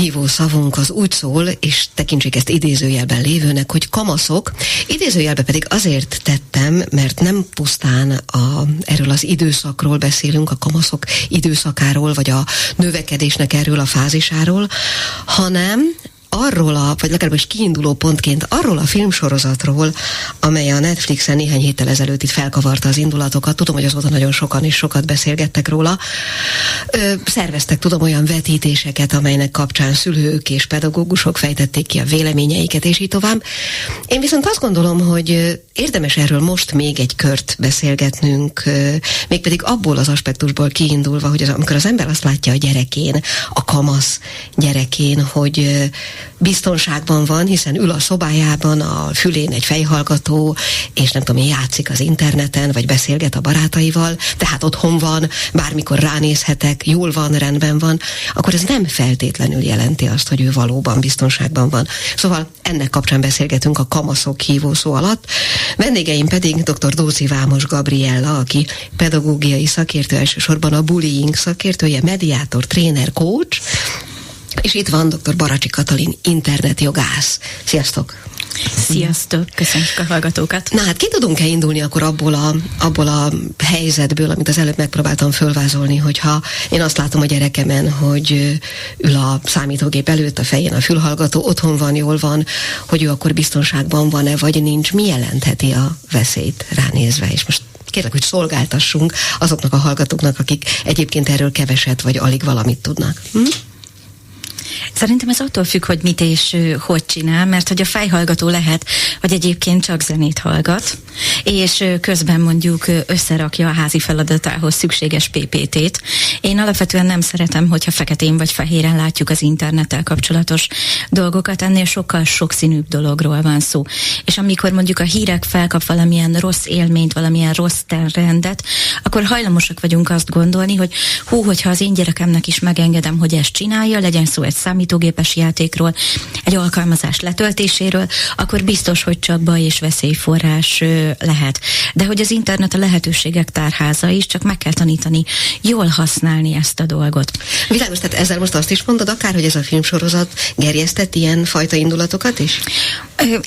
hívó szavunk az úgy szól, és tekintsék ezt idézőjelben lévőnek, hogy kamaszok. Idézőjelbe pedig azért tettem, mert nem pusztán erről az időszakról beszélünk, a kamaszok időszakáról, vagy a növekedésnek erről a fázisáról, hanem arról vagy legalábbis kiinduló pontként arról a filmsorozatról, amely a Netflixen néhány héttel ezelőtt itt felkavarta az indulatokat. Tudom, hogy azóta nagyon sokan és sokat beszélgettek róla. Szerveztek, tudom, olyan vetítéseket, amelynek kapcsán szülők és pedagógusok fejtették ki a véleményeiket, és így tovább. Én viszont azt gondolom, hogy érdemes erről most még egy kört beszélgetnünk, mégpedig abból az aspektusból kiindulva, hogy amikor az ember azt látja a gyerekén, a kamasz gyerekén, hogy biztonságban van, hiszen ül a szobájában, a fülén egy fejhallgató, és nem tudom, játszik az interneten, vagy beszélget a barátaival, tehát otthon van, bármikor ránézhetek, jól van, rendben van, akkor ez nem feltétlenül jelenti azt, hogy ő valóban biztonságban van. Szóval ennek kapcsán beszélgetünk a kamaszok hívószó alatt. Vendégeim pedig dr. Dóczy Vámos Gabriella, aki pedagógiai szakértő, elsősorban a bullying szakértője, mediátor, tréner, coach, és itt van dr. Baracsi Katalin, internetjogász. Sziasztok! Sziasztok! Köszönjük a hallgatókat! Na hát ki tudunk-e indulni akkor abból a helyzetből, amit az előbb megpróbáltam fölvázolni, hogyha én azt látom a gyerekemen, hogy ül a számítógép előtt, a fején a fülhallgató, otthon van, jól van, hogy ő akkor biztonságban van-e, vagy nincs, mi jelentheti a veszélyt ránézve, és most kérlek, hogy szolgáltassunk azoknak a hallgatóknak, akik egyébként erről keveset, vagy alig valamit tudnak. Szerintem ez attól függ, hogy mit és hogy csinál, mert hogy a fejhallgató lehet, hogy egyébként csak zenét hallgat, és közben mondjuk összerakja a házi feladatához szükséges PPT-t. Én alapvetően nem szeretem, hogyha feketén vagy fehéren látjuk az internettel kapcsolatos dolgokat, ennél sokkal sokszínűbb dologról van szó. És amikor mondjuk a hírek felkap valamilyen rossz élményt, valamilyen rossz rendet, akkor hajlamosak vagyunk azt gondolni, hogy hogyha az én gyerekemnek is megengedem, hogy ezt csinálja, legyen szó egy számítógépes játékról, egy alkalmazás letöltéséről, akkor biztos, hogy csak baj és veszélyforrás lehet. De hogy az internet a lehetőségek tárháza is, csak meg kell tanítani jól használni ezt a dolgot. Világos, tehát ezzel most azt is mondod akár, hogy ez a filmsorozat gerjesztett ilyen fajta indulatokat is?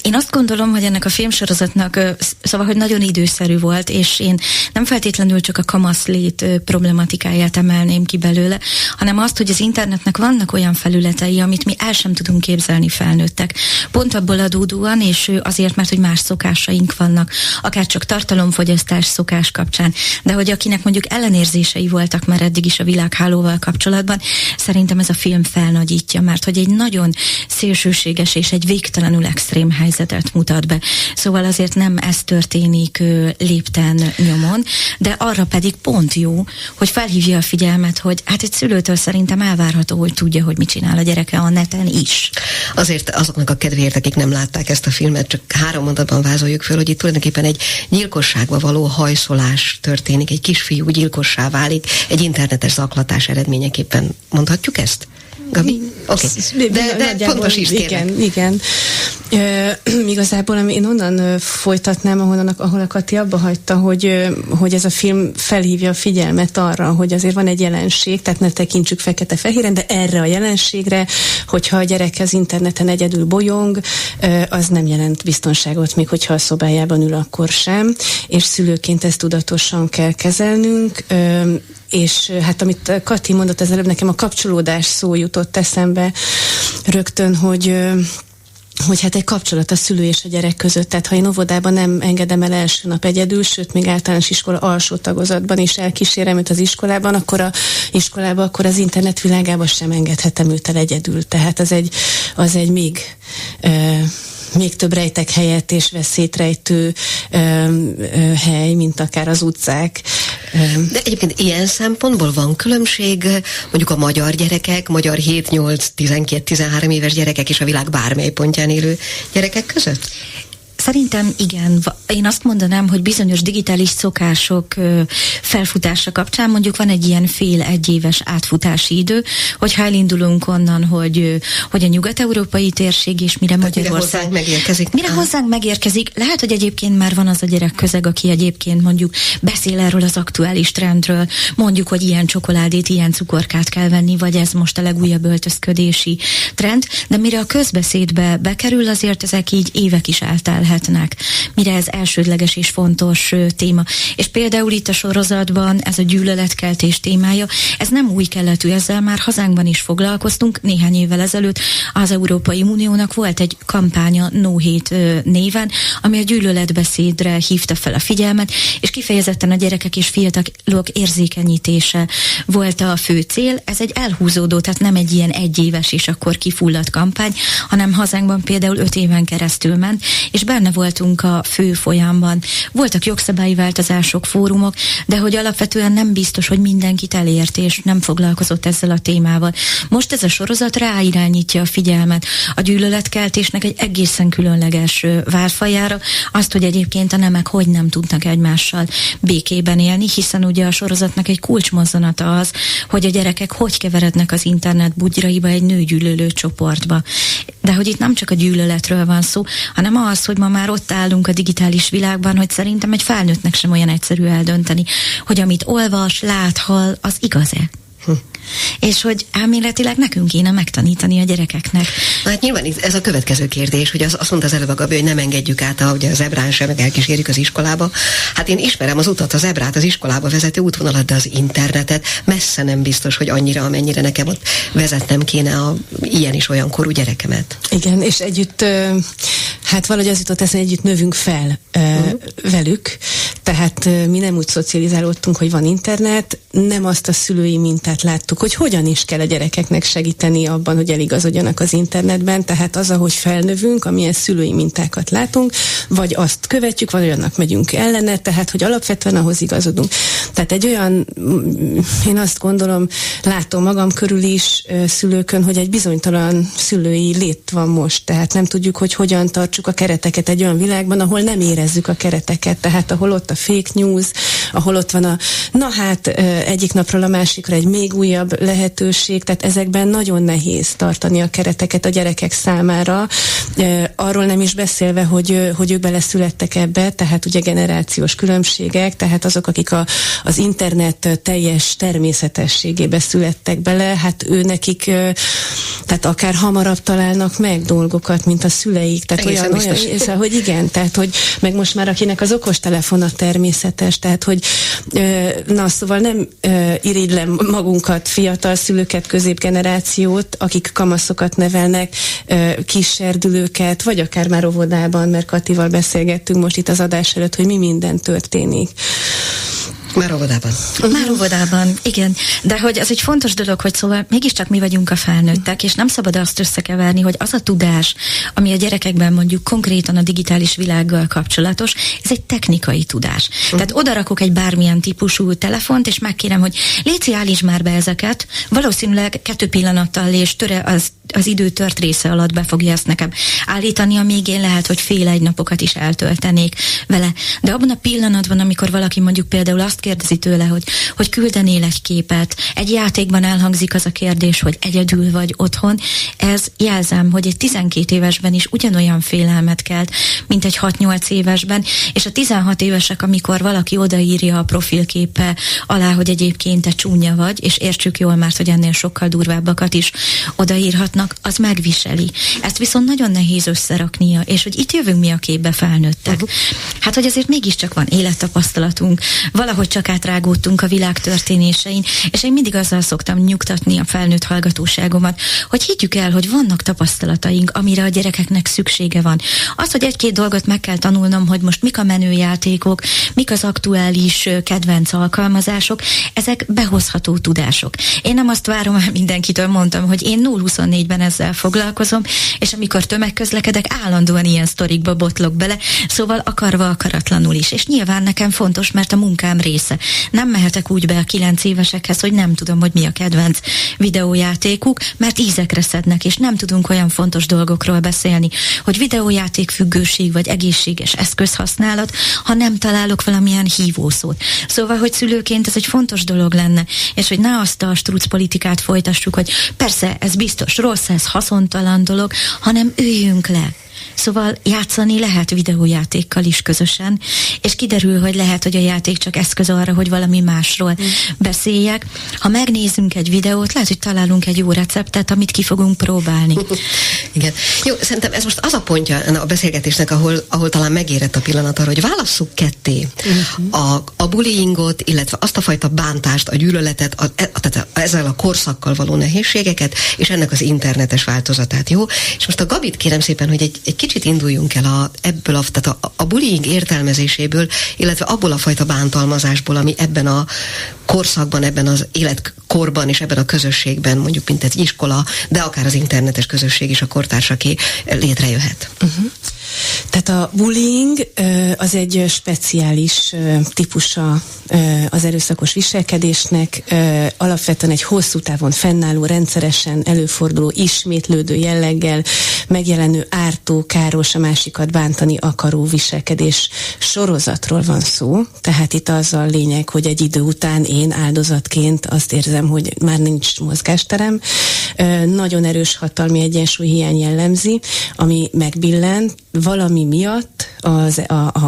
Én azt gondolom, hogy ennek a filmsorozatnak, szóval, hogy nagyon időszerű volt, és én nem feltétlenül csak a kamaszlét problematikáját emelném ki belőle, hanem azt, hogy az internetnek vannak olyan felületei, amit mi el sem tudunk képzelni felnőttek. Pont abból adódóan, és azért, mert hogy más szokásaink vannak, akár csak tartalomfogyasztás szokás kapcsán, de hogy akinek mondjuk ellenérzései voltak már eddig is a világhálóval kapcsolatban, szerintem ez a film felnagyítja, mert hogy egy nagyon szélsőséges és egy végtelenül extrém helyzetet mutat be. Szóval azért nem ez történik lépten nyomon, de arra pedig pont jó, hogy felhívja a figyelmet, hogy hát egy szülőtől szerintem elvárható, hogy tudja, hogy mit csinál a gyereke a neten is. Azért azoknak a kedvéért, akik nem látták ezt a filmet, csak 3 mondatban vázoljuk föl, hogy itt tulajdonképpen egy gyilkosságba való hajszolás történik, egy kisfiú gyilkossá válik, egy internetes zaklatás eredményeképpen. Mondhatjuk ezt? Gabi? Oké. De pontosíts kérlek. Igen. Igazából én onnan folytatnám, ahol a Kati abba hagyta, hogy ez a film felhívja a figyelmet arra, hogy azért van egy jelenség, tehát ne tekintsük fekete-fehéren, de erre a jelenségre, hogyha a gyerek az interneten egyedül bolyong, az nem jelent biztonságot, még hogyha a szobájában ül, akkor sem, és szülőként ezt tudatosan kell kezelnünk, és hát amit Kati mondott az előbb, nekem a kapcsolódás szó jutott eszembe rögtön, hogy hát egy kapcsolat a szülő és a gyerek között. Tehát ha én óvodában nem engedem el első nap egyedül, sőt még általános iskola alsó tagozatban is elkísérem őt az iskolában, akkor az internet világában sem engedhetem őt el egyedül. Tehát az egy még több rejtek helyet és veszélyt rejtő hely, mint akár az utcák. De egyébként ilyen szempontból van különbség mondjuk a magyar gyerekek, magyar 7, 8, 12, 13 éves gyerekek és a világ bármely pontján élő gyerekek között? Szerintem igen. Én azt mondanám, hogy bizonyos digitális szokások felfutása kapcsán mondjuk van egy ilyen fél-egy éves átfutási idő, hogyha elindulunk onnan, hogy a nyugat-európai térség és mire Magyarország megérkezik. Mire hozzánk megérkezik, lehet, hogy egyébként már van az a gyerekközeg, aki egyébként mondjuk beszél erről az aktuális trendről, mondjuk, hogy ilyen csokoládét, ilyen cukorkát kell venni, vagy ez most a legújabb öltözködési trend, de mire a közbeszédbe bekerül, azért ezek így évek is eltelhetnek, mire ez elsődleges és fontos téma. És például itt a sorozatban ez a gyűlöletkeltés témája, ez nem új keletű, ezzel már hazánkban is foglalkoztunk. Néhány évvel ezelőtt az Európai Uniónak volt egy kampánya No Hate néven, ami a gyűlöletbeszédre hívta fel a figyelmet, és kifejezetten a gyerekek és fiatalok érzékenyítése volt a fő cél. Ez egy elhúzódó, tehát nem egy ilyen egyéves és akkor kifulladt kampány, hanem hazánkban például 5 éven keresztül ment, és benne voltunk a fő folyamban. Voltak jogszabályi változások, fórumok, de hogy alapvetően nem biztos, hogy mindenkit elért, és nem foglalkozott ezzel a témával. Most ez a sorozat ráirányítja a figyelmet a gyűlöletkeltésnek egy egészen különleges válfajára, azt, hogy egyébként a nemek hogy nem tudnak egymással békében élni, hiszen ugye a sorozatnak egy kulcsmozzanata az, hogy a gyerekek hogy keverednek az internet bugyraiba egy nőgyűlölő csoportba. De hogy itt nem csak a gyűlöletről van szó, hanem az, hogy ma már ott állunk a digitális világban, hogy szerintem egy felnőttnek sem olyan egyszerű eldönteni, hogy amit olvas, lát, hall, az igaz-e. És hogy elméletileg nekünk kéne megtanítani a gyerekeknek. Na hát nyilván ez a következő kérdés, hogy azt mondta az előbb a Gabi, hogy nem engedjük át ugye a zebrán sem, meg elkísérjük az iskolába. Hát én ismerem az utat, a zebrát, az iskolába vezető útvonalat, de az internetet messze nem biztos, hogy annyira, amennyire nekem ott vezetnem kéne a ilyen is olyan korú gyerekemet. Igen, és együtt, hát valahogy az jutott eszembe, együtt növünk fel velük, tehát mi nem úgy szocializálódtunk, hogy van internet, nem azt a szülői mintát láttuk, hogy hogyan is kell a gyerekeknek segíteni abban, hogy eligazodjanak az internetben, tehát az, ahogy felnövünk, amilyen szülői mintákat látunk, vagy azt követjük, vagy olyannak megyünk ellene, tehát, hogy alapvetően ahhoz igazodunk. Tehát egy olyan, én azt gondolom, látom magam körül is szülőkön, hogy egy bizonytalan szülői lét van most, tehát nem tudjuk, hogy hogyan tartsuk a kereteket egy olyan világban, ahol nem érezzük a kereteket, tehát ahol ott a fake news, ahol ott van egyik napról a másikra egy még újabb lehetőség, tehát ezekben nagyon nehéz tartani a kereteket a gyerekek számára. Arról nem is beszélve, hogy ők beleszülettek ebbe, tehát ugye generációs különbségek, tehát azok, akik az internet teljes természetességébe születtek bele, hát ő nekik, tehát akár hamarabb találnak meg dolgokat, mint a szüleik. Tehát olyan, hogy igen, tehát hogy meg most már akinek az okostelefona természetes, tehát hogy na szóval nem irigylem magunkat, fiatal szülőket, középgenerációt, akik kamaszokat nevelnek, kisserdülőket, vagy akár már óvodában, mert Katival beszélgettünk most itt az adás előtt, hogy mi minden történik. Már óvodában. Már óvodában, igen. De hogy ez egy fontos dolog, hogy szóval mégiscsak mi vagyunk a felnőttek, és nem szabad azt összekeverni, hogy az a tudás, ami a gyerekekben mondjuk konkrétan a digitális világgal kapcsolatos, ez egy technikai tudás. Tehát odarakok egy bármilyen típusú telefont, és megkérem, hogy léci, állítsd már be ezeket, valószínűleg 2 pillanattal és az idő tört része alatt be fogja ezt nekem állítani, amíg én lehet, hogy fél-egy napokat is eltöltenék vele. De abban a pillanatban, amikor valaki mondjuk például azt kérdezi tőle, hogy küldenél egy képet, egy játékban elhangzik az a kérdés, hogy egyedül vagy otthon, ez jelzem, hogy egy 12 évesben is ugyanolyan félelmet kelt, mint egy 6-8 évesben, és a 16 évesek, amikor valaki odaírja a profilképe alá, hogy egyébként te csúnya vagy, és értsük jól, mert hogy ennél sokkal durvábbakat is odaírhatnak, az megviseli. Ezt viszont nagyon nehéz összeraknia, és hogy itt jövünk mi a képbe felnőttek. Hát, hogy azért mégiscsak van élettapasztalatunk, valahogy csak átrágódtunk a világ történésein, és én mindig azzal szoktam nyugtatni a felnőtt hallgatóságomat, hogy higgyük el, hogy vannak tapasztalataink, amire a gyerekeknek szüksége van. Az, hogy 1-2 dolgot meg kell tanulnom, hogy most mik a menőjátékok, mik az aktuális kedvenc alkalmazások, ezek behozható tudások. Én nem azt várom el mindenkitől, mondtam, hogy én 0-24-ben ezzel foglalkozom, és amikor tömegközlekedek, állandóan ilyen sztorikba botlok bele, szóval akarva akaratlanul is. És nyilván nekem fontos, mert a munkám része persze nem mehetek úgy be a 9 évesekhez, hogy nem tudom, hogy mi a kedvenc videójátékuk, mert ízekre szednek, és nem tudunk olyan fontos dolgokról beszélni, hogy videójáték függőség vagy egészséges eszközhasználat, ha nem találok valamilyen hívószót. Szóval, hogy szülőként ez egy fontos dolog lenne, és hogy ne azt a struc politikát folytassuk, hogy persze ez biztos rossz, ez haszontalan dolog, hanem üljünk le. Szóval játszani lehet videójátékkal is közösen, és kiderül, hogy lehet, hogy a játék csak eszköz arra, hogy valami másról beszéljek. Ha megnézünk egy videót, lehet, hogy találunk egy jó receptet, amit ki fogunk próbálni. Igen. Jó, szerintem ez most az a pontja a beszélgetésnek, ahol talán megérett a pillanat arra, hogy válasszuk ketté a bullyingot, illetve azt a fajta bántást, a gyűlöletet, tehát ezzel a korszakkal való nehézségeket, és ennek az internetes változatát, jó? És most a Gabit kérem szépen, hogy egy kicsit induljunk el ebből tehát a bullying értelmezéséből, illetve abból a fajta bántalmazásból, ami ebben a korszakban, ebben az életkorban és ebben a közösségben, mondjuk mint egy iskola, de akár az internetes közösség is a kortársaké létrejöhet. Tehát a bullying az egy speciális típusa az erőszakos viselkedésnek, alapvetően egy hosszú távon fennálló, rendszeresen előforduló, ismétlődő jelleggel megjelenő ártó, káros, a másikat bántani akaró viselkedés sorozatról van szó. Tehát itt az a lényeg, hogy egy idő után én áldozatként azt érzem, hogy már nincs mozgásterem. Nagyon erős hatalmi egyensúly hiány jellemzi, ami megbillen valami miatt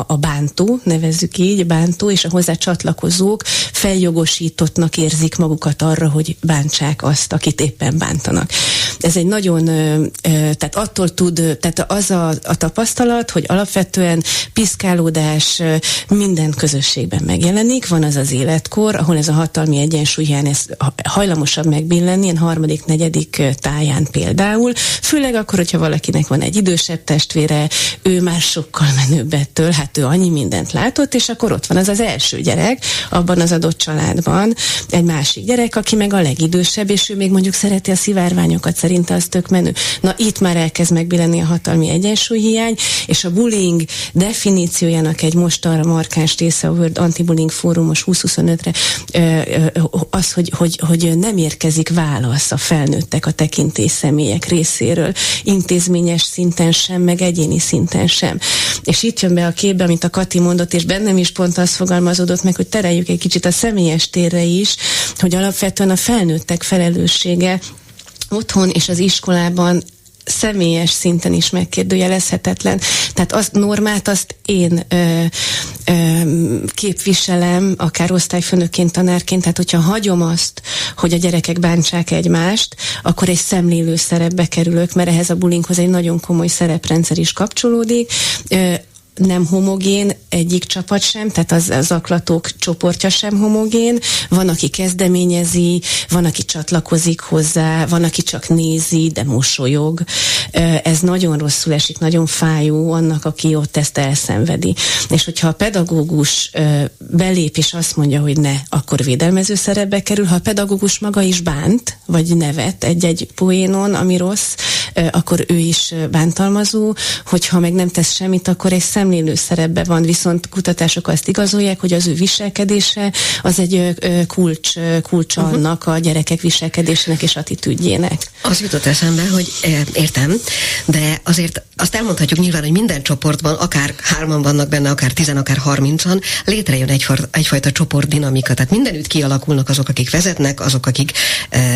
a bántó, nevezzük így, bántó, és a hozzá csatlakozók feljogosítottnak érzik magukat arra, hogy bántsák azt, akit éppen bántanak. Ez egy nagyon, tehát attól tehát az a tapasztalat, hogy alapvetően piszkálódás minden közösségben megjelenik, van az az életkor, ahol ez a hatalmi egyensúly hiány hajlamosabb megbillenni, ilyen 3., 4. táján például, főleg akkor, hogyha valakinek van egy idősebb testvére, ő már sokkal menőbb ettől, hát ő annyi mindent látott, és akkor ott van az első gyerek, abban az adott családban, egy másik gyerek, aki meg a legidősebb, és ő még mondjuk szereti a szivárványokat, szerinte az tök menő. Na itt már elkezd megbillenni a hatalmi egyensúlyhiány, és a bullying definíciójának egy most arra markáns része a World Anti-Bullying Fórumos 2025-re az, hogy nem érkezik válasz a felnőttek, a tekintély személyek részéről, intézményes szinten sem, meg egyéni szinten sem. És itt jön be a képbe, amit a Kati mondott, és bennem is pont az fogalmazódott meg, hogy tereljük egy kicsit a személyes térre is, hogy alapvetően a felnőttek felelőssége otthon és az iskolában személyes szinten is megkérdőjelezhetetlen. Tehát azt normát azt én képviselem, akár osztályfőnökként, tanárként, tehát hogyha hagyom azt, hogy a gyerekek bántsák egymást, akkor egy szemlélő szerepbe kerülök, mert ehhez a bullyinghoz egy nagyon komoly szereprendszer is kapcsolódik. Nem homogén egyik csapat sem, tehát az zaklatók csoportja sem homogén, van, aki kezdeményezi, van, aki csatlakozik hozzá, van, aki csak nézi, de mosolyog. Ez nagyon rosszul esik, nagyon fájó annak, aki ott ezt elszenvedi. És hogyha a pedagógus belép és azt mondja, hogy ne, akkor védelmező szerepbe kerül, ha a pedagógus maga is bánt, vagy nevet egy poénon, ami rossz, akkor ő is bántalmazó, hogyha meg nem tesz semmit, akkor egy szemlélő szerepben van, viszont kutatások azt igazolják, hogy az ő viselkedése az egy kulcs annak a gyerekek viselkedésének és attitűdjének. Az jutott eszembe, hogy értem, de azért azt elmondhatjuk nyilván, hogy minden csoportban, akár 3-an vannak benne, akár 10, akár 30-an, létrejön egyfajta csoportdinamika. Tehát mindenütt kialakulnak azok, akik vezetnek, azok, akik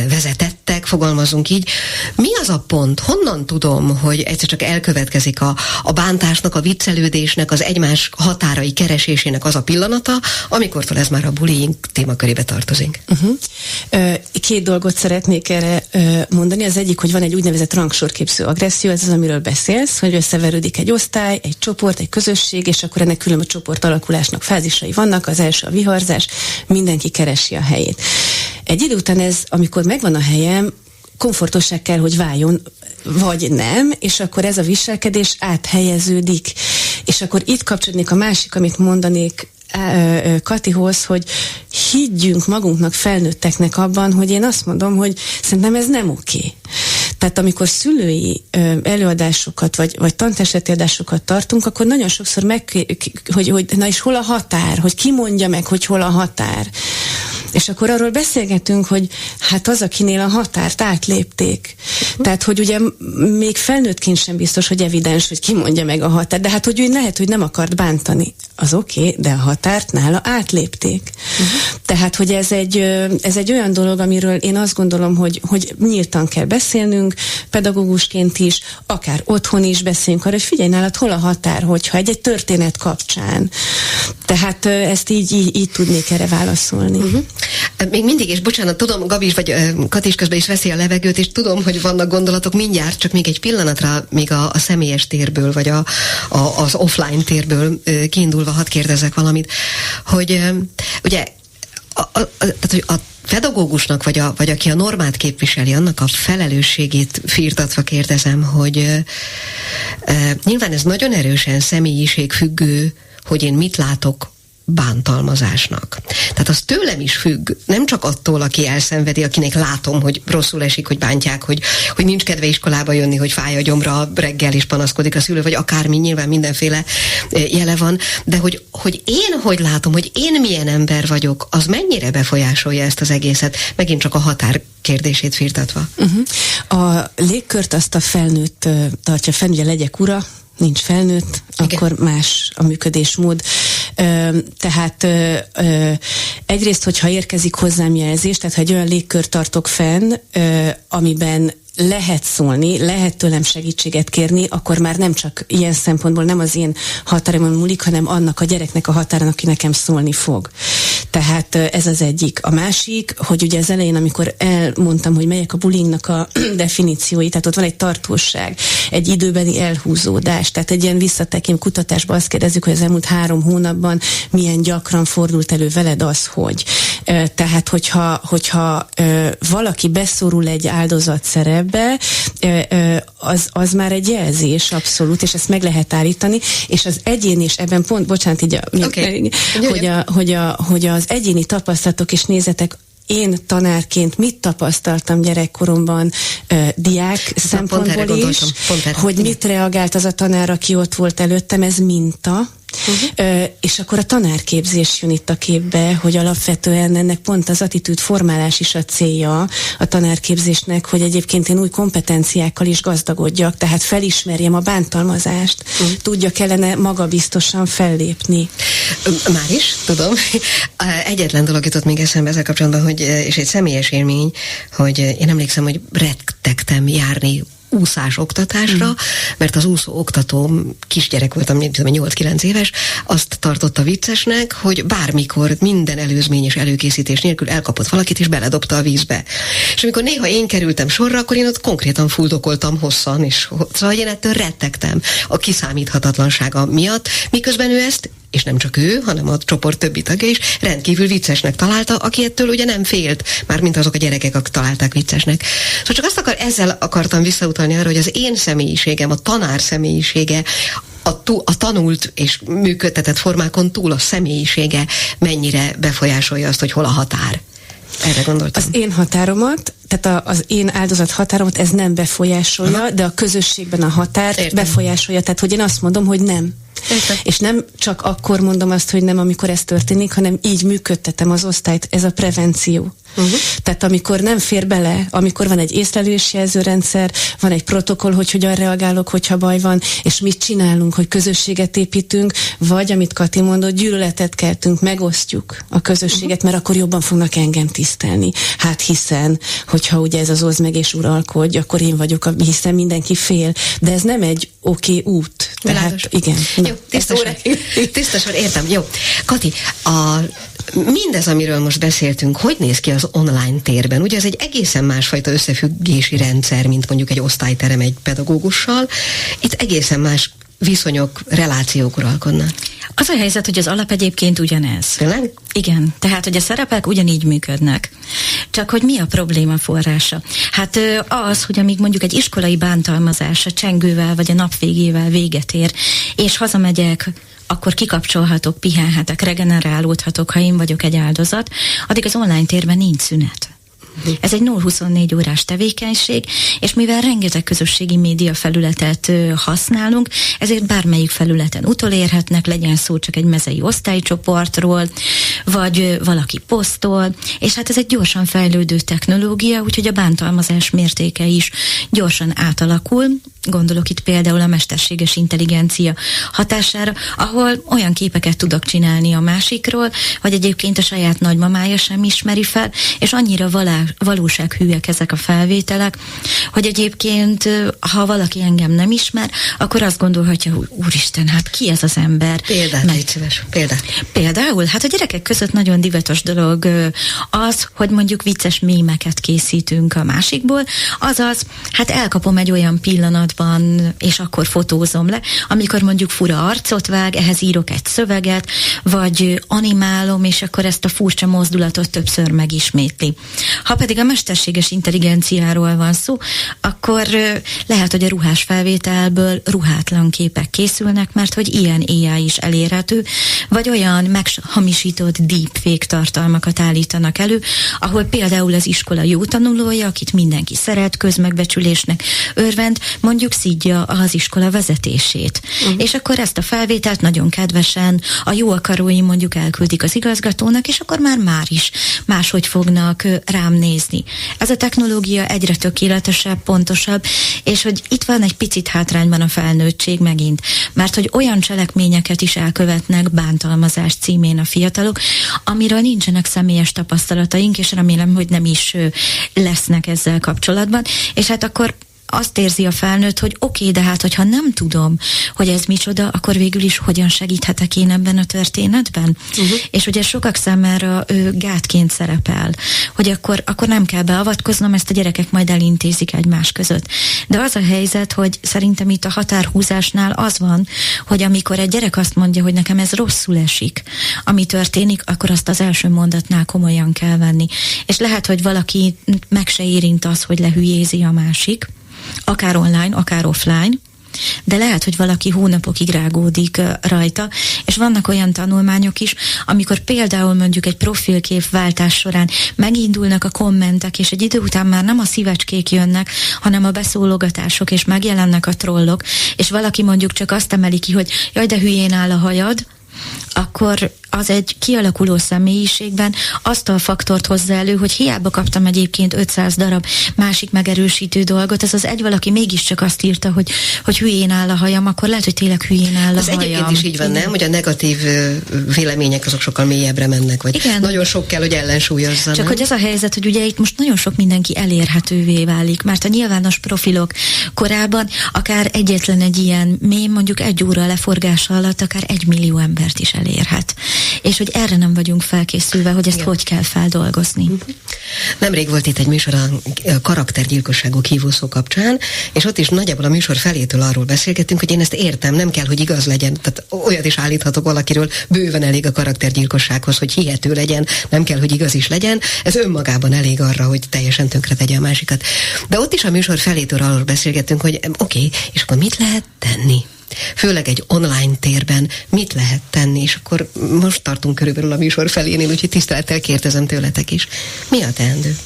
vezetettek, fogalmazunk így. Mi az a pont? Honnan tudom, hogy egyszer csak elkövetkezik a bántásnak, a viccelődésnek, az egymás határai keresésének az a pillanata, amikortól ez már a bullying témakörébe tartozik? Két dolgot szeretnék erre mondani. Az egyik, hogy van egy úgynevezett rangsorképző agresszió, ez az, amiről beszélsz, hogy összeverődik egy osztály, egy csoport, egy közösség, és akkor ennek különböző csoport alakulásnak fázisai vannak, az első a viharzás, mindenki keresi a helyét. Egy idő után ez, amikor megvan a helyem, komfortossá kell, hogy váljon, vagy nem, és akkor ez a viselkedés áthelyeződik. És akkor itt kapcsolódnék a másik, amit mondanék Katihoz, hogy higgyünk magunknak, felnőtteknek abban, hogy én azt mondom, hogy szerintem ez nem oké. Tehát amikor szülői előadásokat, vagy tantestületi adásokat tartunk, akkor nagyon sokszor hogy na és hol a határ, hogy ki mondja meg, hogy hol a határ. És akkor arról beszélgetünk, hogy hát az, akinél a határt átlépték. Tehát, hogy ugye még felnőttként sem biztos, hogy evidens, hogy ki mondja meg a határt, de hát, hogy lehet, hogy nem akart bántani. Az oké, de a határt nála átlépték. Tehát, hogy ez egy olyan dolog, amiről én azt gondolom, hogy nyíltan kell beszélnünk, pedagógusként is, akár otthon is beszélünk arra, hogy figyelj, nálad hol a határ, hogyha egy történet kapcsán. Tehát ezt így tudnék erre válaszolni. Még mindig, és bocsánat, tudom, Gabi is, vagy Kati is közben is veszi a levegőt, és tudom, hogy vannak gondolatok mindjárt, csak még egy pillanatra még a személyes térből, vagy az offline térből kiindulva hadd kérdezzek valamit, hogy ugye tehát, hogy a pedagógusnak, vagy aki a normát képviseli, annak a felelősségét firtatva kérdezem, hogy nyilván ez nagyon erősen személyiségfüggő, hogy én mit látok bántalmazásnak. Tehát az tőlem is függ, nem csak attól, aki elszenvedi, akinek látom, hogy rosszul esik, hogy bántják, hogy nincs kedve iskolába jönni, hogy fáj a gyomra reggel és panaszkodik a szülő, vagy akármi, nyilván mindenféle jele van, de hogy én hogy látom, hogy én milyen ember vagyok, az mennyire befolyásolja ezt az egészet, megint csak a határ kérdését firtatva. A légkört azt a felnőtt tartja fenn, ugye legyek ura, nincs felnőtt, igen, akkor más a működésmód. Tehát egyrészt, hogyha érkezik hozzám jelzés, tehát ha egy olyan légkört tartok fenn, amiben lehet szólni, lehet tőlem segítséget kérni, akkor már nem csak ilyen szempontból nem az én határomon múlik, hanem annak a gyereknek a határán, aki nekem szólni fog. Tehát ez az egyik. A másik, hogy ugye az elején, amikor elmondtam, hogy melyek a bullyingnak a definíciói, tehát ott van egy tartóság, egy időbeni elhúzódás, tehát egy ilyen visszatekint kutatásban azt kérdezzük, hogy az elmúlt 3 hónapban milyen gyakran fordult elő veled az, hogy. Tehát, hogyha valaki beszorul egy áldozat szerepbe, az már egy jelzés abszolút, és ezt meg lehet állítani, és az egyén is ebben pont, bocsánat, így hogy az egyéni tapasztalatok és nézetek, én tanárként mit tapasztaltam gyerekkoromban diák szempontból is, hogy mit reagált az a tanár, aki ott volt előttem, ez minta. És akkor a tanárképzés jön itt a képbe, hogy alapvetően ennek pont az attitűdformálás is a célja a tanárképzésnek, hogy egyébként én új kompetenciákkal is gazdagodjak, tehát felismerjem a bántalmazást, tudjak ellene magabiztosan fellépni. Már is, tudom. Egyetlen dolog jutott még eszembe ezzel kapcsolatban, hogy, és egy személyes élmény, hogy én emlékszem, hogy rettegtem járni úszás oktatásra, mert az úszó oktatóm, kisgyerek voltam, 8-9 éves, azt tartotta viccesnek, hogy bármikor minden előzményes előkészítés nélkül elkapott valakit, és beledobta a vízbe. És amikor néha én kerültem sorra, akkor én ott konkrétan fuldokoltam hosszan, és szóval én ettől rettegtem a kiszámíthatatlansága miatt, miközben ő ezt, és nem csak ő, hanem a csoport többi tagja is rendkívül viccesnek találta, aki ettől ugye nem félt, mármint azok a gyerekek, akik találták viccesnek. Szóval csak ezzel akartam visszautalni arra, hogy az én személyiségem, a tanár személyisége, a tanult és működtetett formákon túl a személyisége mennyire befolyásolja azt, hogy hol a határ. Erre gondoltam. Az én határomat, tehát az én áldozat határomat ez nem befolyásolja, de a közösségben a határt befolyásolja. Tehát, hogy én azt mondom, hogy nem. Értem. És nem csak akkor mondom azt, hogy nem, amikor ez történik, hanem így működtetem az osztályt, ez a prevenció. Tehát amikor nem fér bele, amikor van egy észlelési jelzőrendszer, van egy protokoll, hogy hogyan reagálok, hogyha baj van, és mit csinálunk, hogy közösséget építünk, vagy amit Kati mondott, gyűlöletet keltünk, megosztjuk a közösséget, mert akkor jobban fognak engem tisztelni. Hát hiszen, hogyha ugye ez az oszd meg és uralkodj, akkor én vagyok, hiszen mindenki fél. De ez nem egy oké út. Tehát igen. Jó, tisztasan, értem. Jó. Kati, mindez, amiről most beszéltünk, hogy néz ki az online térben? Ugye ez egy egészen másfajta összefüggési rendszer, mint mondjuk egy osztályterem egy pedagógussal. Itt egészen más viszonyok, relációk uralkodnak. Az a helyzet, hogy az alap egyébként ugyanez. Tényleg? Igen, tehát, hogy a szerepek ugyanígy működnek. Csak, hogy mi a probléma forrása? Hát az, hogy amíg mondjuk egy iskolai bántalmazás a csengővel vagy a nap végével véget ér, és hazamegyek, akkor kikapcsolhatok, pihenhetek, regenerálódhatok, ha én vagyok egy áldozat, addig az online térben nincs szünet. Ez egy 0-24 órás tevékenység, és mivel rengeteg közösségi média felületet használunk, ezért bármelyik felületen utolérhetnek, legyen szó csak egy mezei osztálycsoportról, vagy valaki posztol, és hát ez egy gyorsan fejlődő technológia, úgyhogy a bántalmazás mértéke is gyorsan átalakul. Gondolok itt például a mesterséges intelligencia hatására, ahol olyan képeket tudok csinálni a másikról, hogy egyébként a saját nagymamája sem ismeri fel, és annyira valósághűek ezek a felvételek, hogy egyébként, ha valaki engem nem ismer, akkor azt gondolhatja, hogy úristen, hát ki ez az ember? Légy szíves. Például, hát a gyerekek között nagyon divatos dolog az, hogy mondjuk vicces mémeket készítünk a másikból, azaz, hát elkapom egy olyan pillanatban, és akkor fotózom le, amikor mondjuk fura arcot vág, ehhez írok egy szöveget, vagy animálom, és akkor ezt a furcsa mozdulatot többször megismétli. Ha pedig a mesterséges intelligenciáról van szó, akkor lehet, hogy a ruhás felvételből ruhátlan képek készülnek, mert hogy ilyen AI is elérhető, vagy olyan meghamisított deepfake tartalmakat állítanak elő, ahol például az iskola jó tanulója, akit mindenki szeret, közmegbecsülésnek örvend, mondjuk szidja az iskola vezetését. És akkor ezt a felvételt nagyon kedvesen a jó akarói mondjuk elküldik az igazgatónak, és akkor már is máshogy fognak rám nézni. Ez a technológia egyre tökéletesebb, pontosabb, és hogy itt van egy picit hátrányban a felnőttség megint, mert hogy olyan cselekményeket is elkövetnek bántalmazás címén a fiatalok, amiről nincsenek személyes tapasztalataink, és remélem, hogy nem is lesznek ezzel kapcsolatban, és hát akkor azt érzi a felnőtt, hogy oké, de hát, hogyha nem tudom, hogy ez micsoda, akkor végül is hogyan segíthetek én ebben a történetben? És ugye sokak számára gátként szerepel, hogy akkor nem kell beavatkoznom, ezt a gyerekek majd elintézik egymás között. De az a helyzet, hogy szerintem itt a határhúzásnál az van, hogy amikor egy gyerek azt mondja, hogy nekem ez rosszul esik, ami történik, akkor azt az első mondatnál komolyan kell venni. És lehet, hogy valaki meg se érint az, hogy lehülyézi a másik, akár online, akár offline, de lehet, hogy valaki hónapokig rágódik rajta, és vannak olyan tanulmányok is, amikor például mondjuk egy profilképváltás során megindulnak a kommentek, és egy idő után már nem a szívecskék jönnek, hanem a beszólogatások, és megjelennek a trollok, és valaki mondjuk csak azt emeli ki, hogy jaj, de hülyén áll a hajad, akkor az egy kialakuló személyiségben azt a faktort hozza elő, hogy hiába kaptam egyébként 500 darab másik megerősítő dolgot, ez az egy valaki mégiscsak azt írta, hogy hülyén áll a hajam, akkor lehet, hogy tényleg hülyén áll a hajam. Ez egyébként is így van, nem? Hogy a negatív vélemények azok sokkal mélyebbre mennek, vagy igen. Nagyon sok kell, hogy ellensúlyozzanak. Csak hogy az a helyzet, hogy ugye itt most nagyon sok mindenki elérhetővé válik, mert a nyilvános profilok korábban akár egyetlen egy ilyen mém, mondjuk 1 óra leforgása alatt akár 1 millió embert is elérhet. És hogy erre nem vagyunk felkészülve, hogy ezt hogy kell feldolgozni. Nemrég volt itt egy műsor a karaktergyilkosságok hívószó kapcsán, és ott is nagyjából a műsor felétől arról beszélgettünk, hogy én ezt értem, nem kell, hogy igaz legyen. Tehát olyat is állíthatok valakiről, bőven elég a karaktergyilkossághoz, hogy hihető legyen, nem kell, hogy igaz is legyen. Ez önmagában elég arra, hogy teljesen tönkre tegye a másikat. De ott is a műsor felétől arról beszélgettünk, hogy oké, és akkor mit lehet tenni? Főleg egy online térben mit lehet tenni, és akkor most tartunk körülbelül a műsor felénél, úgyhogy tisztelettel kérdezem tőletek is. Mi a teendő?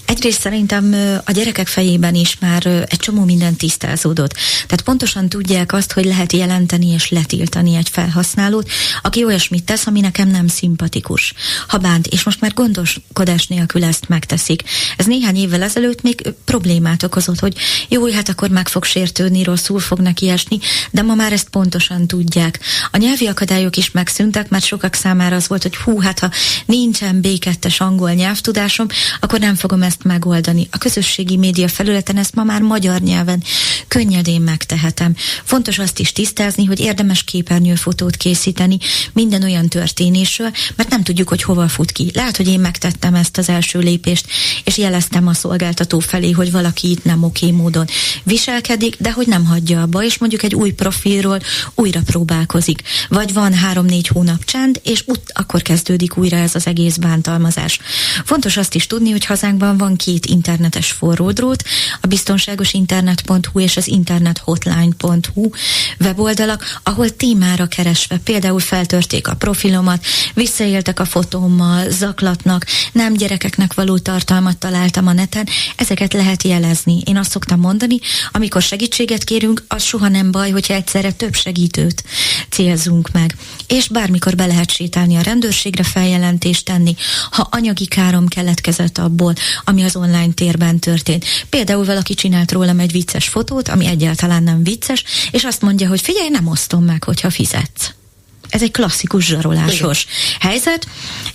Egyrészt szerintem a gyerekek fejében is már egy csomó minden tisztázódott. Tehát pontosan tudják azt, hogy lehet jelenteni és letiltani egy felhasználót, aki olyasmit tesz, ami nekem nem szimpatikus. Ha bánt, és most már gondoskodás nélkül ezt megteszik. Ez néhány évvel ezelőtt még problémát okozott, hogy jó, hát akkor meg fog sértődni, rosszul fog neki esni, de ma már ezt pontosan tudják. A nyelvi akadályok is megszűntek, mert sokak számára az volt, hogy hát ha nincsen B2-es angol nyelvtudásom, akkor nem fogom ezt megoldani. A közösségi média felületen ezt ma már magyar nyelven könnyedén megtehetem. Fontos azt is tisztázni, hogy érdemes képernyőfotót készíteni minden olyan történésről, mert nem tudjuk, hogy hova fut ki. Lehet, hogy én megtettem ezt az első lépést, és jeleztem a szolgáltató felé, hogy valaki itt nem oké módon viselkedik, de hogy nem hagyja abba, és mondjuk egy új profilról újra próbálkozik. Vagy van 3-4 hónap csend, és akkor kezdődik újra ez az egész bántalmazás. Fontos azt is tudni, hogy hazánkban van 2 internetes forródrót, a biztonságosinternet.hu és az az internethotline.hu weboldalak, ahol témára keresve például feltörték a profilomat, visszaéltek a fotómmal, zaklatnak, nem gyerekeknek való tartalmat találtam a neten, ezeket lehet jelezni. Én azt szoktam mondani, amikor segítséget kérünk, az soha nem baj, hogyha egyszerre több segítőt célzunk meg. És bármikor be lehet sétálni a rendőrségre, feljelentést tenni, ha anyagi károm keletkezett abból, ami az online térben történt. Például valaki csinált rólam egy vicces fotót, ami egyáltalán nem vicces, és azt mondja, hogy figyelj, nem osztom meg, hogyha fizetsz. Ez egy klasszikus zsarolásos helyzet,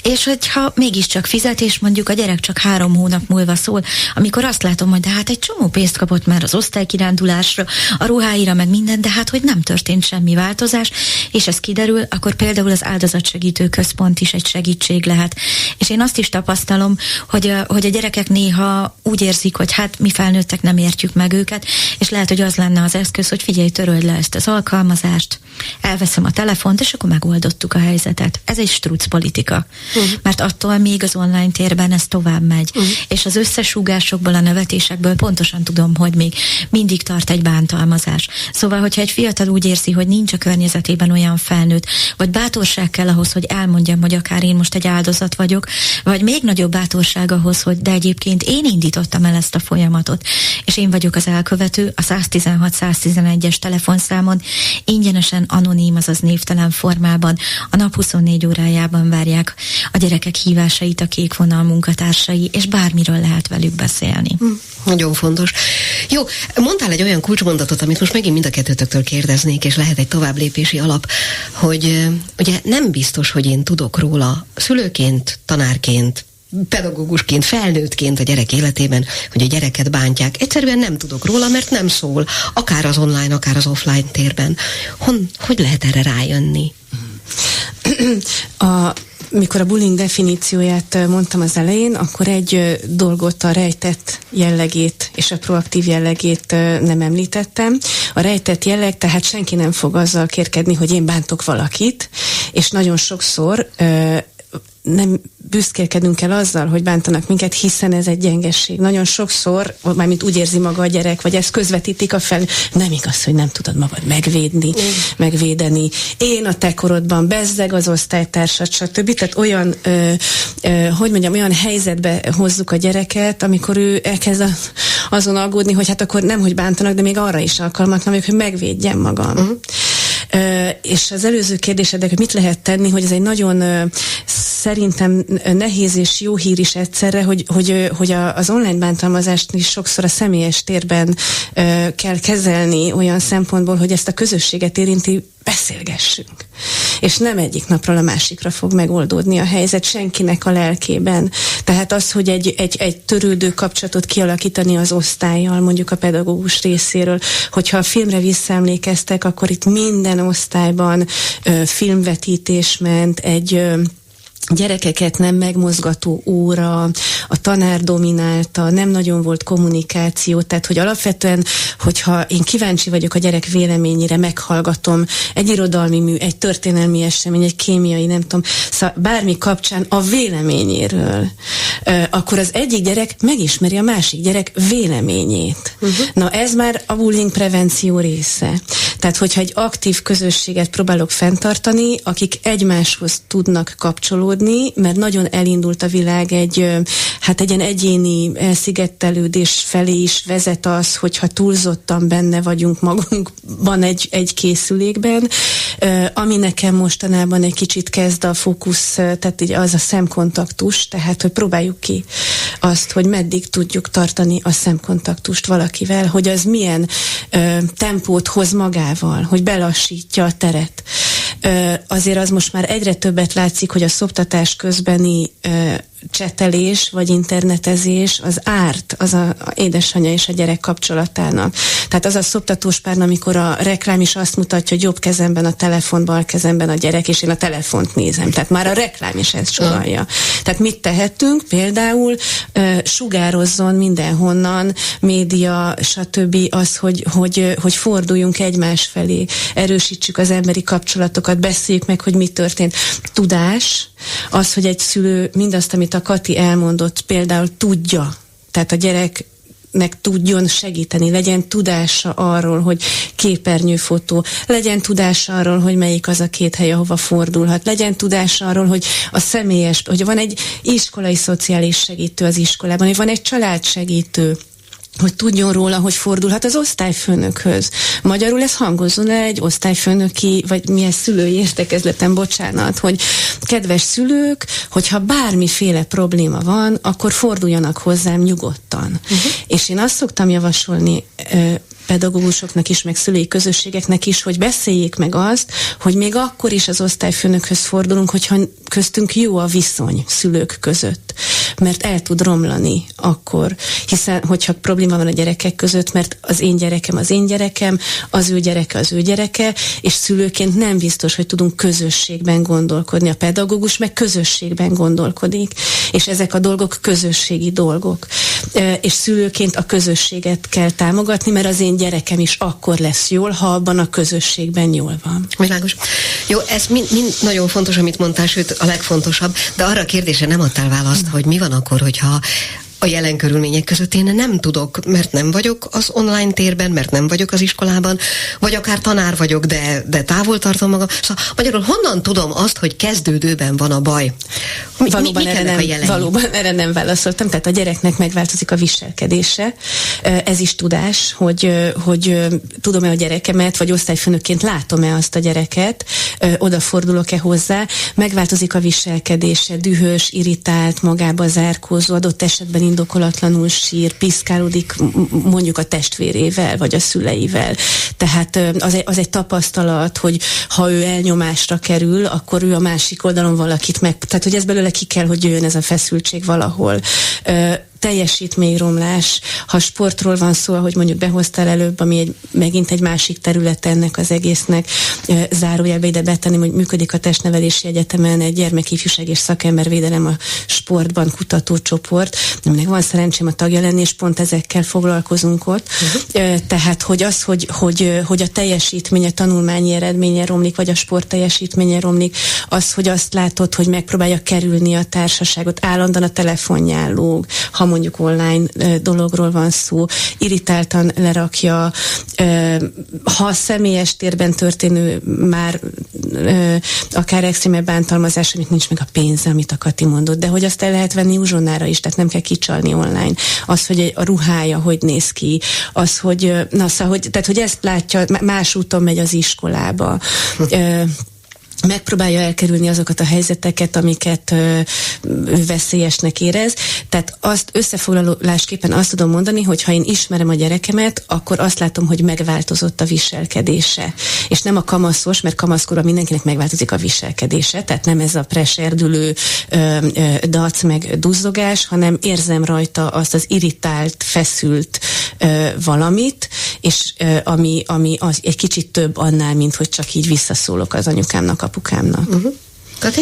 és hogyha mégiscsak fizet, és mondjuk a gyerek csak 3 hónap múlva szól, amikor azt látom, hogy de hát egy csomó pénzt kapott már az osztálykirándulásra, a ruháira, meg minden, de hát hogy nem történt semmi változás, és ez kiderül, akkor például az áldozatsegítő központ is egy segítség lehet. És én azt is tapasztalom, hogy a gyerekek néha úgy érzik, hogy hát mi felnőttek nem értjük meg őket, és lehet, hogy az lenne az eszköz, hogy figyelj, töröld le ezt az alkalmazást, elveszem a telefont, és akkor megoldottuk a helyzetet. Ez egy struc politika. Mert attól még az online térben ez tovább megy. És az összesúgásokból, a nevetésekből pontosan tudom, hogy még mindig tart egy bántalmazás. Szóval, hogyha egy fiatal úgy érzi, hogy nincs a környezetében olyan felnőtt, vagy bátorság kell ahhoz, hogy elmondjam, hogy akár én most egy áldozat vagyok, vagy még nagyobb bátorság ahhoz, hogy de egyébként én indítottam el ezt a folyamatot, és én vagyok az elkövető, a 116-111-es telefonszámon ingyenesen anonim, azaz névtelen formában a nap 24 órájában várják a gyerekek hívásait a Kék Vonal munkatársai, és bármiről lehet velük beszélni. Nagyon fontos. Jó, mondtál egy olyan kulcsmondatot, amit most megint mind a kettőtöktől kérdeznék, és lehet egy továbblépési alap, hogy ugye nem biztos, hogy én tudok róla szülőként, tanárként, pedagógusként, felnőttként a gyerek életében, hogy a gyereket bántják. Egyszerűen nem tudok róla, mert nem szól, akár az online, akár az offline térben. Hogy lehet erre rájönni? Mikor a bullying definícióját mondtam az elején, akkor egy dolgot, a rejtett jellegét és a proaktív jellegét nem említettem. A rejtett jelleg, tehát senki nem fog azzal kérkedni, hogy én bántok valakit, és nagyon sokszor nem büszkélkedünk el azzal, hogy bántanak minket, hiszen ez egy gyengesség. Nagyon sokszor, mármint úgy érzi maga a gyerek, vagy ezt közvetítik a fel, nem igaz, hogy nem tudod magad megvédeni. Én a te korodban bezzeg az osztálytársad, stb. Tehát olyan, olyan helyzetbe hozzuk a gyereket, amikor ő elkezd azon aggódni, hogy hát akkor nem, hogy bántanak, de még arra is alkalmatlan vagyok, hogy megvédjem magam. És az előző kérdésednek, hogy mit lehet tenni, hogy ez egy nagyon szerintem nehéz és jó hír is egyszerre, hogy az online bántalmazást is sokszor a személyes térben kell kezelni olyan szempontból, hogy ezt a közösséget érinti, beszélgessünk. És nem egyik napról a másikra fog megoldódni a helyzet senkinek a lelkében. Tehát az, hogy egy törődő kapcsolatot kialakítani az osztállyal, mondjuk a pedagógus részéről, hogyha a filmre visszaemlékeztek, akkor itt minden osztályban filmvetítés ment, egy gyerekeket nem megmozgató óra, a tanár dominálta, nem nagyon volt kommunikáció, tehát hogy alapvetően, hogyha én kíváncsi vagyok a gyerek véleményére, meghallgatom egy irodalmi mű, egy történelmi esemény, egy kémiai, nem tudom, szóval bármi kapcsán a véleményéről, akkor az egyik gyerek megismeri a másik gyerek véleményét. Na ez már a bullying prevenció része. Tehát, hogyha egy aktív közösséget próbálok fenntartani, akik egymáshoz tudnak kapcsolódni, mert nagyon elindult a világ egy ilyen egyéni elszigetelődés felé is vezet az, hogyha túlzottan benne vagyunk magunkban egy készülékben, ami nekem mostanában egy kicsit kezd a fókusz, tehát így az a szemkontaktus, tehát hogy próbáljuk ki azt, hogy meddig tudjuk tartani a szemkontaktust valakivel, hogy az milyen tempót hoz magával, hogy belassítja a teret. Azért az most már egyre többet látszik, hogy a szoptatás közbeni csetelés vagy internetezés az árt az a édesanyja és a gyerek kapcsolatának. Tehát az a szoptatós pár, amikor a reklám is azt mutatja, hogy jobb kezemben a telefon, bal kezemben a gyerek, és én a telefont nézem. Tehát már a reklám is ezt sugalja. Tehát mit tehetünk? Például sugározzon mindenhonnan, média, stb. Az, hogy forduljunk egymás felé, erősítsük az emberi kapcsolatokat, beszéljük meg, hogy mi történt. Tudás, az, hogy egy szülő mindazt, amit a Kati elmondott, például tudja. Tehát a gyerek gyereknek tudjon segíteni, legyen tudása arról, hogy képernyőfotó, legyen tudása arról, hogy melyik az a 2 hely, ahova fordulhat, legyen tudása arról, hogy a személyes, hogy van egy iskolai szociális segítő az iskolában, hogy van egy családsegítő, hogy tudjon róla, hogy fordulhat az osztályfőnökhöz. Magyarul ez hangozzon el egy osztályfőnöki, vagy milyen szülői értekezleten, bocsánat, hogy kedves szülők, hogyha bármiféle probléma van, akkor forduljanak hozzám nyugodtan. És én azt szoktam javasolni pedagógusoknak is, meg szülői közösségeknek is, hogy beszéljék meg azt, hogy még akkor is az osztályfőnökhöz fordulunk, hogyha köztünk jó a viszony szülők között. Mert el tud romlani akkor, hiszen hogyha probléma van a gyerekek között, mert az én gyerekem az én gyerekem, az ő gyereke az ő gyereke, és szülőként nem biztos, hogy tudunk közösségben gondolkodni. A pedagógus meg közösségben gondolkodik, és ezek a dolgok közösségi dolgok. És szülőként a közösséget kell támogatni, mert az én gyerekem is akkor lesz jól, ha abban a közösségben jól van. Világos. Jó, ez mind nagyon fontos, amit mondtál, sőt a legfontosabb, de arra a kérdésre nem adtál választ, hogy mi van akkor, hogyha a jelen körülmények között én nem tudok, mert nem vagyok az online térben, mert nem vagyok az iskolában, vagy akár tanár vagyok, de távol tartom magam. Szóval magyarul honnan tudom azt, hogy kezdődőben van a baj? Valóban erre nem válaszoltam, tehát a gyereknek megváltozik a viselkedése. Ez is tudás, hogy tudom-e a gyerekemet, vagy osztályfőnökként látom-e azt a gyereket, odafordulok-e hozzá, megváltozik a viselkedése, dühös, irritált, magába zárkózó, adott esetben indokolatlanul sír, piszkálódik mondjuk a testvérével, vagy a szüleivel. Tehát az egy tapasztalat, hogy ha ő elnyomásra kerül, akkor ő a másik oldalon valakit tehát hogy ez belőle ki kell, hogy jöjjön ez a feszültség valahol. Teljesítményromlás, ha sportról van szó, ahogy mondjuk behoztál előbb, ami megint egy másik terület ennek az egésznek, zárójelbe ide betenni, hogy működik a Testnevelési Egyetemen egy gyermekifjúság és szakembervédelem a sportban kutatócsoport, aminek van szerencsém a tagja lenni, és pont ezekkel foglalkozunk ott. Tehát, hogy az, hogy a teljesítmény, a tanulmányi eredménye romlik, vagy a sport teljesítménye romlik, az, hogy azt látod, hogy megpróbálja kerülni a társaságot, állandóan a telefonján lóg, ha mondjuk online dologról van szó, irritáltan lerakja, ha a személyes térben történő már akár extrémebb bántalmazás, amit nincs meg a pénze, amit a Kati mondott, de hogy azt el lehet venni uzsonnára is, tehát nem kell kicsalni online. Az, hogy a ruhája hogy néz ki, az, hogy tehát, hogy ezt látja, más úton megy az iskolába. Megpróbálja elkerülni azokat a helyzeteket, amiket veszélyesnek érez. Tehát azt összefoglalásképpen azt tudom mondani, hogy ha én ismerem a gyerekemet, akkor azt látom, hogy megváltozott a viselkedése. És nem a kamaszos, mert kamaszkorban mindenkinek megváltozik a viselkedése, tehát nem ez a preserdülő dac meg duzzogás, hanem érzem rajta azt az irritált, feszült valamit, és ami az egy kicsit több annál, mint hogy csak így visszaszólok az anyukámnak, apukámnak. Kati?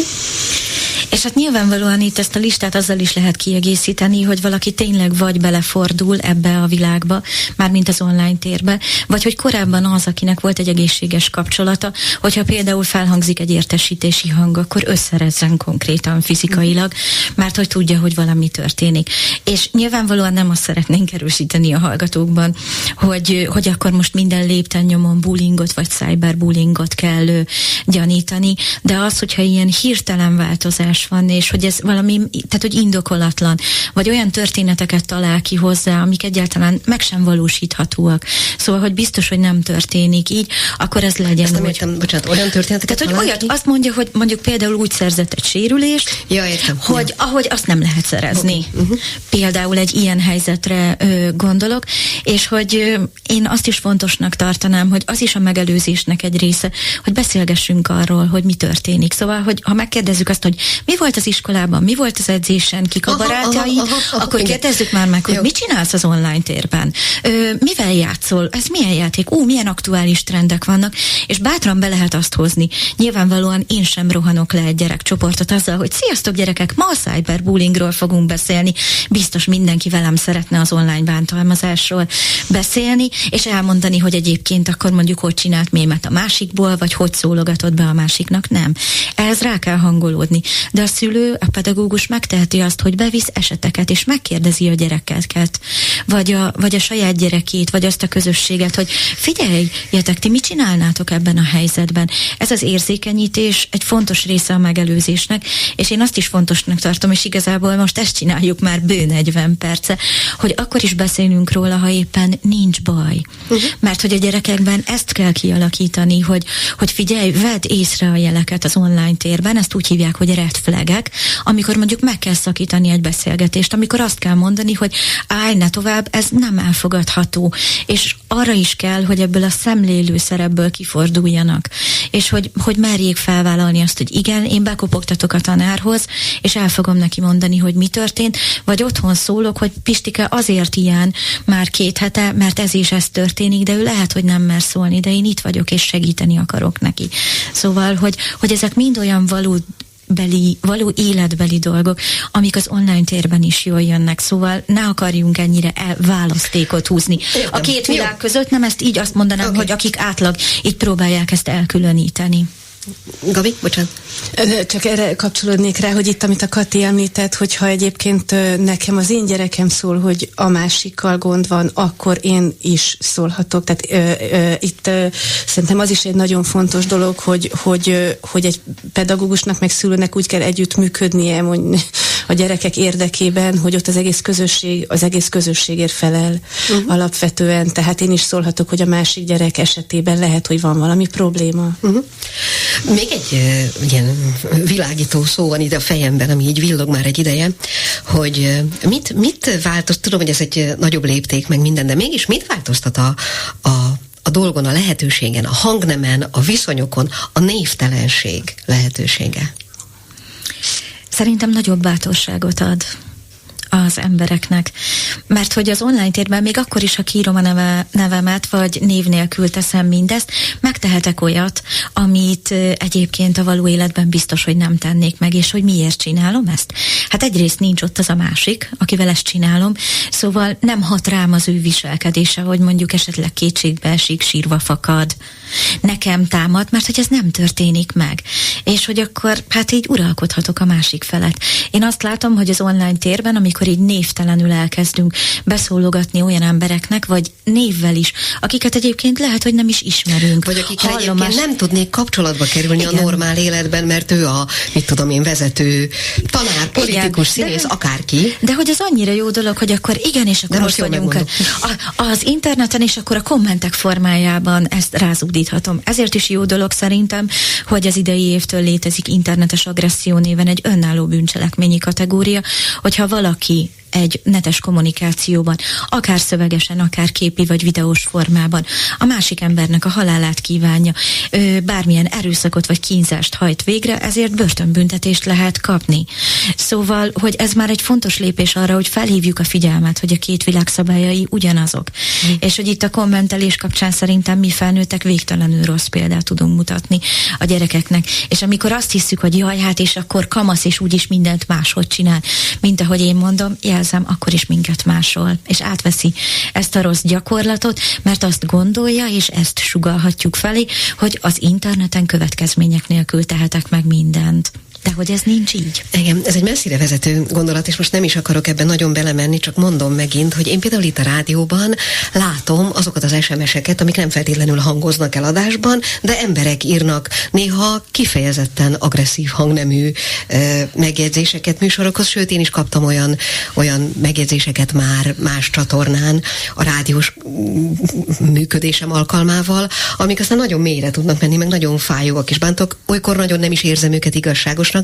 És hát nyilvánvalóan itt ezt a listát azzal is lehet kiegészíteni, hogy valaki tényleg vagy belefordul ebbe a világba, mármint az online térbe, vagy hogy korábban az, akinek volt egy egészséges kapcsolata, hogyha például felhangzik egy értesítési hang, akkor összerezzen konkrétan fizikailag, mert hogy tudja, hogy valami történik. És nyilvánvalóan nem azt szeretnénk erősíteni a hallgatókban, hogy akkor most minden lépten-nyomon bullyingot vagy cyberbullyingot kell gyanítani, de az, hogyha ilyen hirtelen változás van, és hogy ez valami, tehát hogy indokolatlan, vagy olyan történeteket talál ki hozzá, amik egyáltalán meg sem valósíthatóak. Szóval, hogy biztos, hogy nem történik így, akkor ez legyen. Ezt nem értem, bocsánat, olyan történeteket tehát, hogy olyat, azt mondja, hogy mondjuk például úgy szerzett egy sérülést, értem. hogy ahogy azt nem lehet szerezni. Okay. Például egy ilyen helyzetre gondolok, és hogy én azt is fontosnak tartanám, hogy az is a megelőzésnek egy része, hogy beszélgessünk arról, hogy mi történik. Szóval, hogy ha megkérdezzük azt, hogy mi volt az iskolában, mi volt az edzésen, kik a barátjai, akkor kérdezzük már meg, hogy mit csinálsz az online térben, mivel játszol, ez milyen játék, milyen aktuális trendek vannak, és bátran be lehet azt hozni. Nyilvánvalóan én sem rohanok le egy gyerekcsoportot azzal, hogy sziasztok gyerekek, ma a cyberbullyingról fogunk beszélni, biztos mindenki velem szeretne az online bántalmazásról beszélni, és elmondani, hogy egyébként akkor mondjuk hogy csinált mémet a másikból, vagy hogy szólogatott be a másiknak, nem. Ehhez rá kell hangolódni. de a szülő, a pedagógus megteheti azt, hogy bevisz eseteket, és megkérdezi a gyerekeket, vagy a saját gyerekét, vagy azt a közösséget, hogy figyeljetek, ti mit csinálnátok ebben a helyzetben? Ez az érzékenyítés egy fontos része a megelőzésnek, és én azt is fontosnak tartom, és igazából most ezt csináljuk már bő 40 perce, hogy akkor is beszélünk róla, ha éppen nincs baj. Mert hogy a gyerekekben ezt kell kialakítani, hogy figyelj, vedd észre a jeleket az online térben, ezt úgy hívják, hogy red flagek, amikor mondjuk meg kell szakítani egy beszélgetést, amikor azt kell mondani, hogy állj, ne tovább, ez nem elfogadható. És arra is kell, hogy ebből a szemlélő szerepből kiforduljanak. És hogy merjék felvállalni azt, hogy igen, én bekopogtatok a tanárhoz, és el fogom neki mondani, hogy mi történt, vagy otthon szólok, hogy Pistike azért ilyen már 2 hete, mert ez és ez történik, de ő lehet, hogy nem mer szólni, de én itt vagyok, és segíteni akarok neki. Szóval, hogy ezek mind olyan való életbeli dolgok, amik az online térben is jól jönnek, szóval ne akarjunk ennyire választékot húzni. A két világ között nem ezt így azt mondanám, hogy akik átlag, így próbálják ezt elkülöníteni. Gabi, bocsánat. Csak erre kapcsolódnék rá, hogy itt, amit a Kati említett, hogyha egyébként nekem az én gyerekem szól, hogy a másikkal gond van, akkor én is szólhatok. Tehát itt szerintem az is egy nagyon fontos dolog, hogy egy pedagógusnak meg szülőnek úgy kell együttműködnie a gyerekek érdekében, hogy ott az egész közösségért felel alapvetően. Tehát én is szólhatok, hogy a másik gyerek esetében lehet, hogy van valami probléma. Még egy ilyen világító szó van ide a fejemben, ami így villog már egy ideje, hogy mit változt, tudom, hogy ez egy nagyobb lépték meg minden, de mégis mit változtat a dolgon, a lehetőségen, a hangnemen, a viszonyokon, a névtelenség lehetősége? Szerintem nagyobb bátorságot ad az embereknek. Mert hogy az online térben még akkor is, ha kiírom a nevemet, vagy név nélkül teszem mindezt, megtehetek olyat, amit egyébként a való életben biztos, hogy nem tennék meg, és hogy miért csinálom ezt? Hát egyrészt nincs ott az a másik, akivel ezt csinálom, szóval nem hat rám az ő viselkedése, hogy mondjuk esetleg kétségbe esik, sírva fakad, nekem támad, mert hogy ez nem történik meg. És hogy akkor hát így uralkodhatok a másik felett. Én azt látom, hogy az online térben, amikor így névtelenül elkezdünk beszólogatni olyan embereknek, vagy névvel is, akiket egyébként lehet, hogy nem is ismerünk. Vagy akikkel egyébként nem tudnék kapcsolatba kerülni a normál életben, mert ő a, mit tudom én, vezető tanár, politikus, színész, akárki. De hogy az annyira jó dolog, hogy akkor igen, és akkor most vagyunk az interneten, és akkor a kommentek formájában ezt rázúdíthatom. Ezért is jó dolog szerintem, hogy az idei évtől létezik internetes agresszió néven egy önálló bűncselekményi kategória, hogyha valaki egy netes kommunikációban, akár szövegesen, akár képi vagy videós formában a másik embernek a halálát kívánja, bármilyen erőszakot vagy kínzást hajt végre, ezért börtönbüntetést lehet kapni. Szóval, hogy ez már egy fontos lépés arra, hogy felhívjuk a figyelmet, hogy a két világ szabályai ugyanazok. És hogy itt a kommentelés kapcsán szerintem mi felnőttek végtelenül rossz példát tudunk mutatni a gyerekeknek. És amikor azt hiszük, hogy jaj, hát és akkor kamasz, és úgyis mindent máshogy csinál, mint ahogy én mondom, jelzem, akkor is minket másol, és átveszi ezt a rossz gyakorlatot, mert azt gondolja, és ezt sugallhatjuk felé, hogy az interneten következmények nélkül tehetek meg mindent. De hogy ez nincs így. Igen, ez egy messzire vezető gondolat, és most nem is akarok ebben nagyon belemenni, csak mondom megint, hogy én például itt a rádióban látom azokat az SMS-eket, amik nem feltétlenül hangoznak el adásban, de emberek írnak néha kifejezetten agresszív hangnemű megjegyzéseket műsorokhoz, sőt én is kaptam olyan megjegyzéseket már más csatornán a rádiós működésem alkalmával, amik aztán nagyon mélyre tudnak menni, meg nagyon fájóak is bántok, olykor nagyon nem is érzem őket igazságosnak,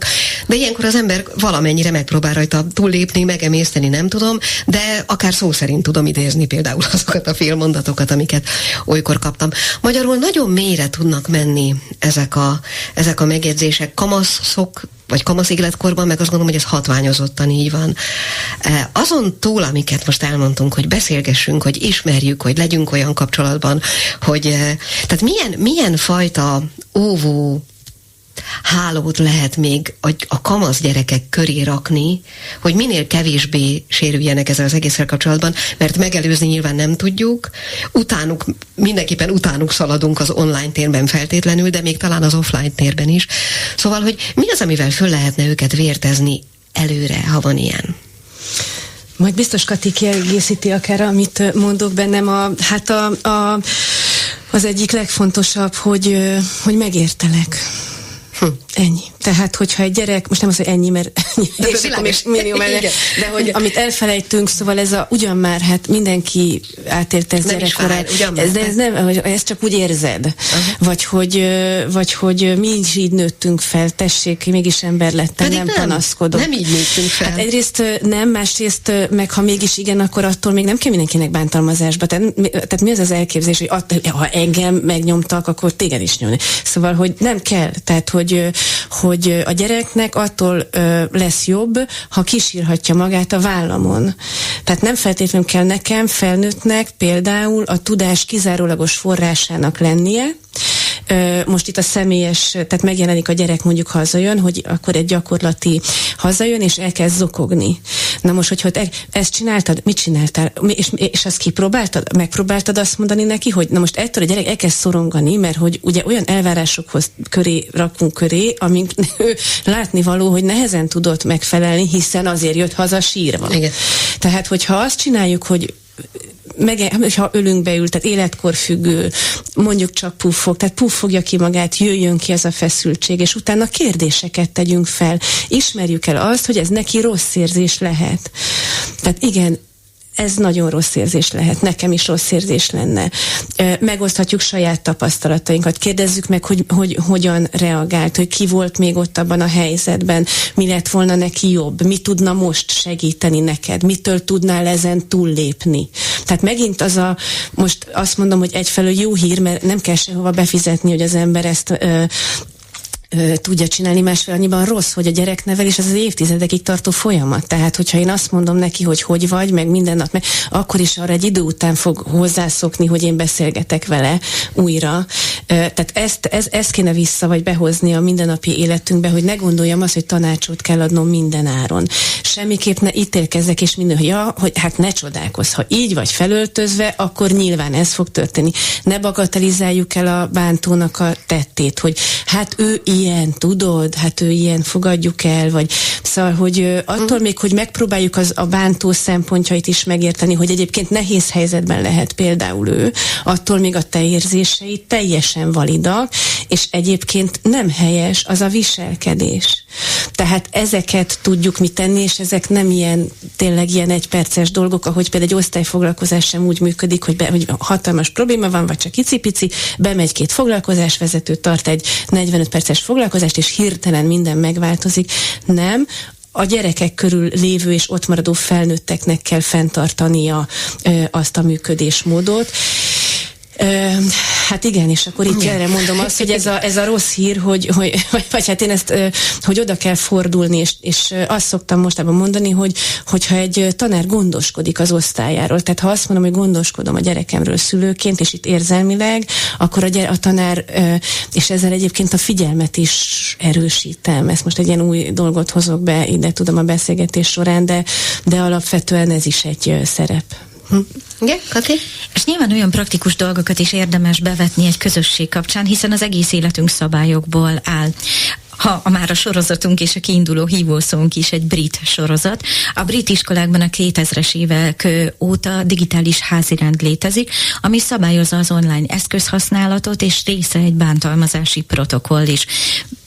de ilyenkor az ember valamennyire megpróbál rajta túllépni, megemészteni, nem tudom, de akár szó szerint tudom idézni például azokat a félmondatokat, amiket olykor kaptam. Magyarul nagyon mélyre tudnak menni ezek a megjegyzések, kamaszok, vagy kamasz életkorban, meg azt gondolom, hogy ez hatványozottan így van. Azon túl, amiket most elmondtunk, hogy beszélgessünk, hogy ismerjük, hogy legyünk olyan kapcsolatban, hogy tehát milyen fajta óvó hálót lehet még a kamasz gyerekek köré rakni, hogy minél kevésbé sérüljenek ezzel az egésszel kapcsolatban, mert megelőzni nyilván nem tudjuk, mindenképpen utánuk szaladunk az online térben feltétlenül, de még talán az offline térben is. Szóval, hogy mi az, amivel föl lehetne őket vértezni előre, ha van ilyen? Majd biztos Kati kiegészíti akár, amit mondok bennem. Az egyik legfontosabb, hogy megértelek. Ennyi. Tehát, hogyha egy gyerek, most nem az, hogy ennyi, mert minimum, de hogy amit elfelejtünk, szóval ugyan már, hát mindenki átélte ezt gyerekkorán, ez csak úgy érzed. Vagy hogy mi is így nőttünk fel, tessék, mégis ember lettem, nem panaszkodom. Nem így nőttünk fel. Hát egyrészt nem, másrészt meg ha mégis igen, akkor attól még nem kell mindenkinek bántalmazásba. Tehát mi az elképzelés, hogy ha engem megnyomtak, akkor téged is nyomni. Szóval, hogy nem kell. Tehát, hogy a gyereknek attól lesz jobb, ha kisírhatja magát a vállamon. Tehát nem feltétlenül kell nekem, felnőttnek például a tudás kizárólagos forrásának lennie. Most itt a személyes, tehát megjelenik a gyerek, mondjuk hazajön, hogy akkor egy gyakorlati hazajön, és elkezd zokogni. Na most, hogyha ezt csináltad, mit csináltál? És azt kipróbáltad? Megpróbáltad azt mondani neki, hogy na most ettől a gyerek elkezd szorongani, mert hogy ugye olyan elvárásokhoz rakunk köré, amink látnivaló, hogy nehezen tudott megfelelni, hiszen azért jött haza sírva. Igen. Tehát, hogyha azt csináljuk, hogy ha ölünk beül, tehát életkor függő, mondjuk csak puffog, tehát puffogja ki magát, jöjjön ki ez a feszültség, és utána kérdéseket tegyünk fel. Ismerjük el azt, hogy ez neki rossz érzés lehet. Tehát igen, ez nagyon rossz érzés lehet, nekem is rossz érzés lenne. Megoszthatjuk saját tapasztalatainkat, kérdezzük meg, hogy hogyan reagált, hogy ki volt még ott abban a helyzetben, mi lett volna neki jobb, mi tudna most segíteni neked, mitől tudnál ezen túllépni. Tehát megint most azt mondom, hogy egyfelől jó hír, mert nem kell sehova befizetni, hogy az ember ezt tudja csinálni, másfél annyiban rossz, hogy a gyereknevelés az évtizedekig tartó folyamat. Tehát, hogyha én azt mondom neki, hogy vagy, meg minden nap, akkor is arra egy idő után fog hozzászokni, hogy én beszélgetek vele újra. Tehát ezt kéne vissza, vagy behozni a mindennapi életünkbe, hogy ne gondoljam azt, hogy tanácsot kell adnom minden áron. Semmiképp ne ítélkezzek, és hogy hát ne csodálkozz, ha így vagy felöltözve, akkor nyilván ez fog történni. Ne bagatelizáljuk el a bántónak a tettét, hogy hát ő ilyen, tudod, hát ő ilyen, fogadjuk el, vagy szóval, hogy attól még, hogy megpróbáljuk a bántó szempontjait is megérteni, hogy egyébként nehéz helyzetben lehet például ő, attól még a te érzései teljesen validak, és egyébként nem helyes az a viselkedés. Tehát ezeket tudjuk mi tenni, és ezek nem tényleg ilyen egyperces dolgok, ahogy például egy osztályfoglalkozás sem úgy működik, hogy hatalmas probléma van, vagy csak icipici, bemegy 2 foglalkozásvezető, tart egy 45 perces foglalkozást, és hirtelen minden megváltozik. Nem, a gyerekek körül lévő és ott maradó felnőtteknek kell fenntartania azt a működésmódot. Hát igen, és akkor itt erre mondom azt, hogy ez a rossz hír, vagy hát én ezt, hogy oda kell fordulni, és azt szoktam mostában mondani, hogyha egy tanár gondoskodik az osztályáról, tehát ha azt mondom, hogy gondoskodom a gyerekemről szülőként, és itt érzelmileg, akkor a tanár, és ezzel egyébként a figyelmet is erősítem. Ezt most egy ilyen új dolgot hozok be, ide tudom a beszélgetés során, de alapvetően ez is egy szerep. Igen, Kati? És nyilván olyan praktikus dolgokat is érdemes bevetni egy közösség kapcsán, hiszen az egész életünk szabályokból áll. Ha már a sorozatunk és a kiinduló hívószónk is egy brit sorozat. A brit iskolákban a 2000-es évek óta digitális házirend létezik, ami szabályozza az online eszközhasználatot, és része egy bántalmazási protokoll is.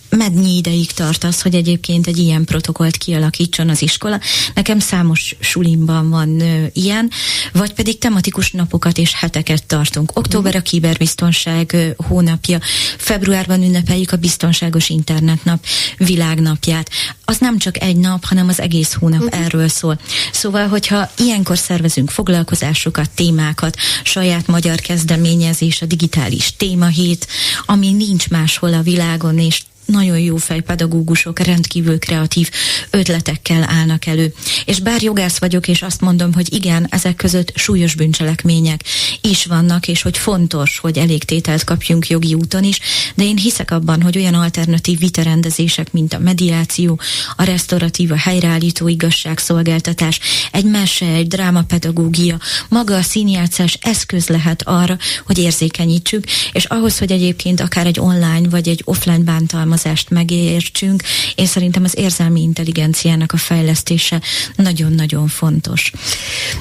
Mennyi ideig tart az, hogy egyébként egy ilyen protokollt kialakítson az iskola? Nekem számos sulimban van ilyen, vagy pedig tematikus napokat és heteket tartunk. Október a kiberbiztonság hónapja, februárban ünnepeljük a biztonságos internetnap világnapját. Az nem csak egy nap, hanem az egész hónap erről szól. Szóval, hogyha ilyenkor szervezünk foglalkozásokat, témákat, saját magyar kezdeményezés, a digitális témahét, ami nincs máshol a világon, és nagyon jó fejpedagógusok rendkívül kreatív ötletekkel állnak elő. És bár jogász vagyok, és azt mondom, hogy igen, ezek között súlyos bűncselekmények is vannak, és hogy fontos, hogy elégtételt kapjunk jogi úton is, de én hiszek abban, hogy olyan alternatív vitarendezések, mint a mediáció, a resztoratív, a helyreállító igazságszolgáltatás, egy mese, egy drámapedagógia, maga a színjátszás eszköz lehet arra, hogy érzékenyítsük, és ahhoz, hogy egyébként akár egy online vagy egy offline bántalmazást megértsünk, én szerintem az érzelmi intelligenciának a fejlesztése nagyon-nagyon fontos.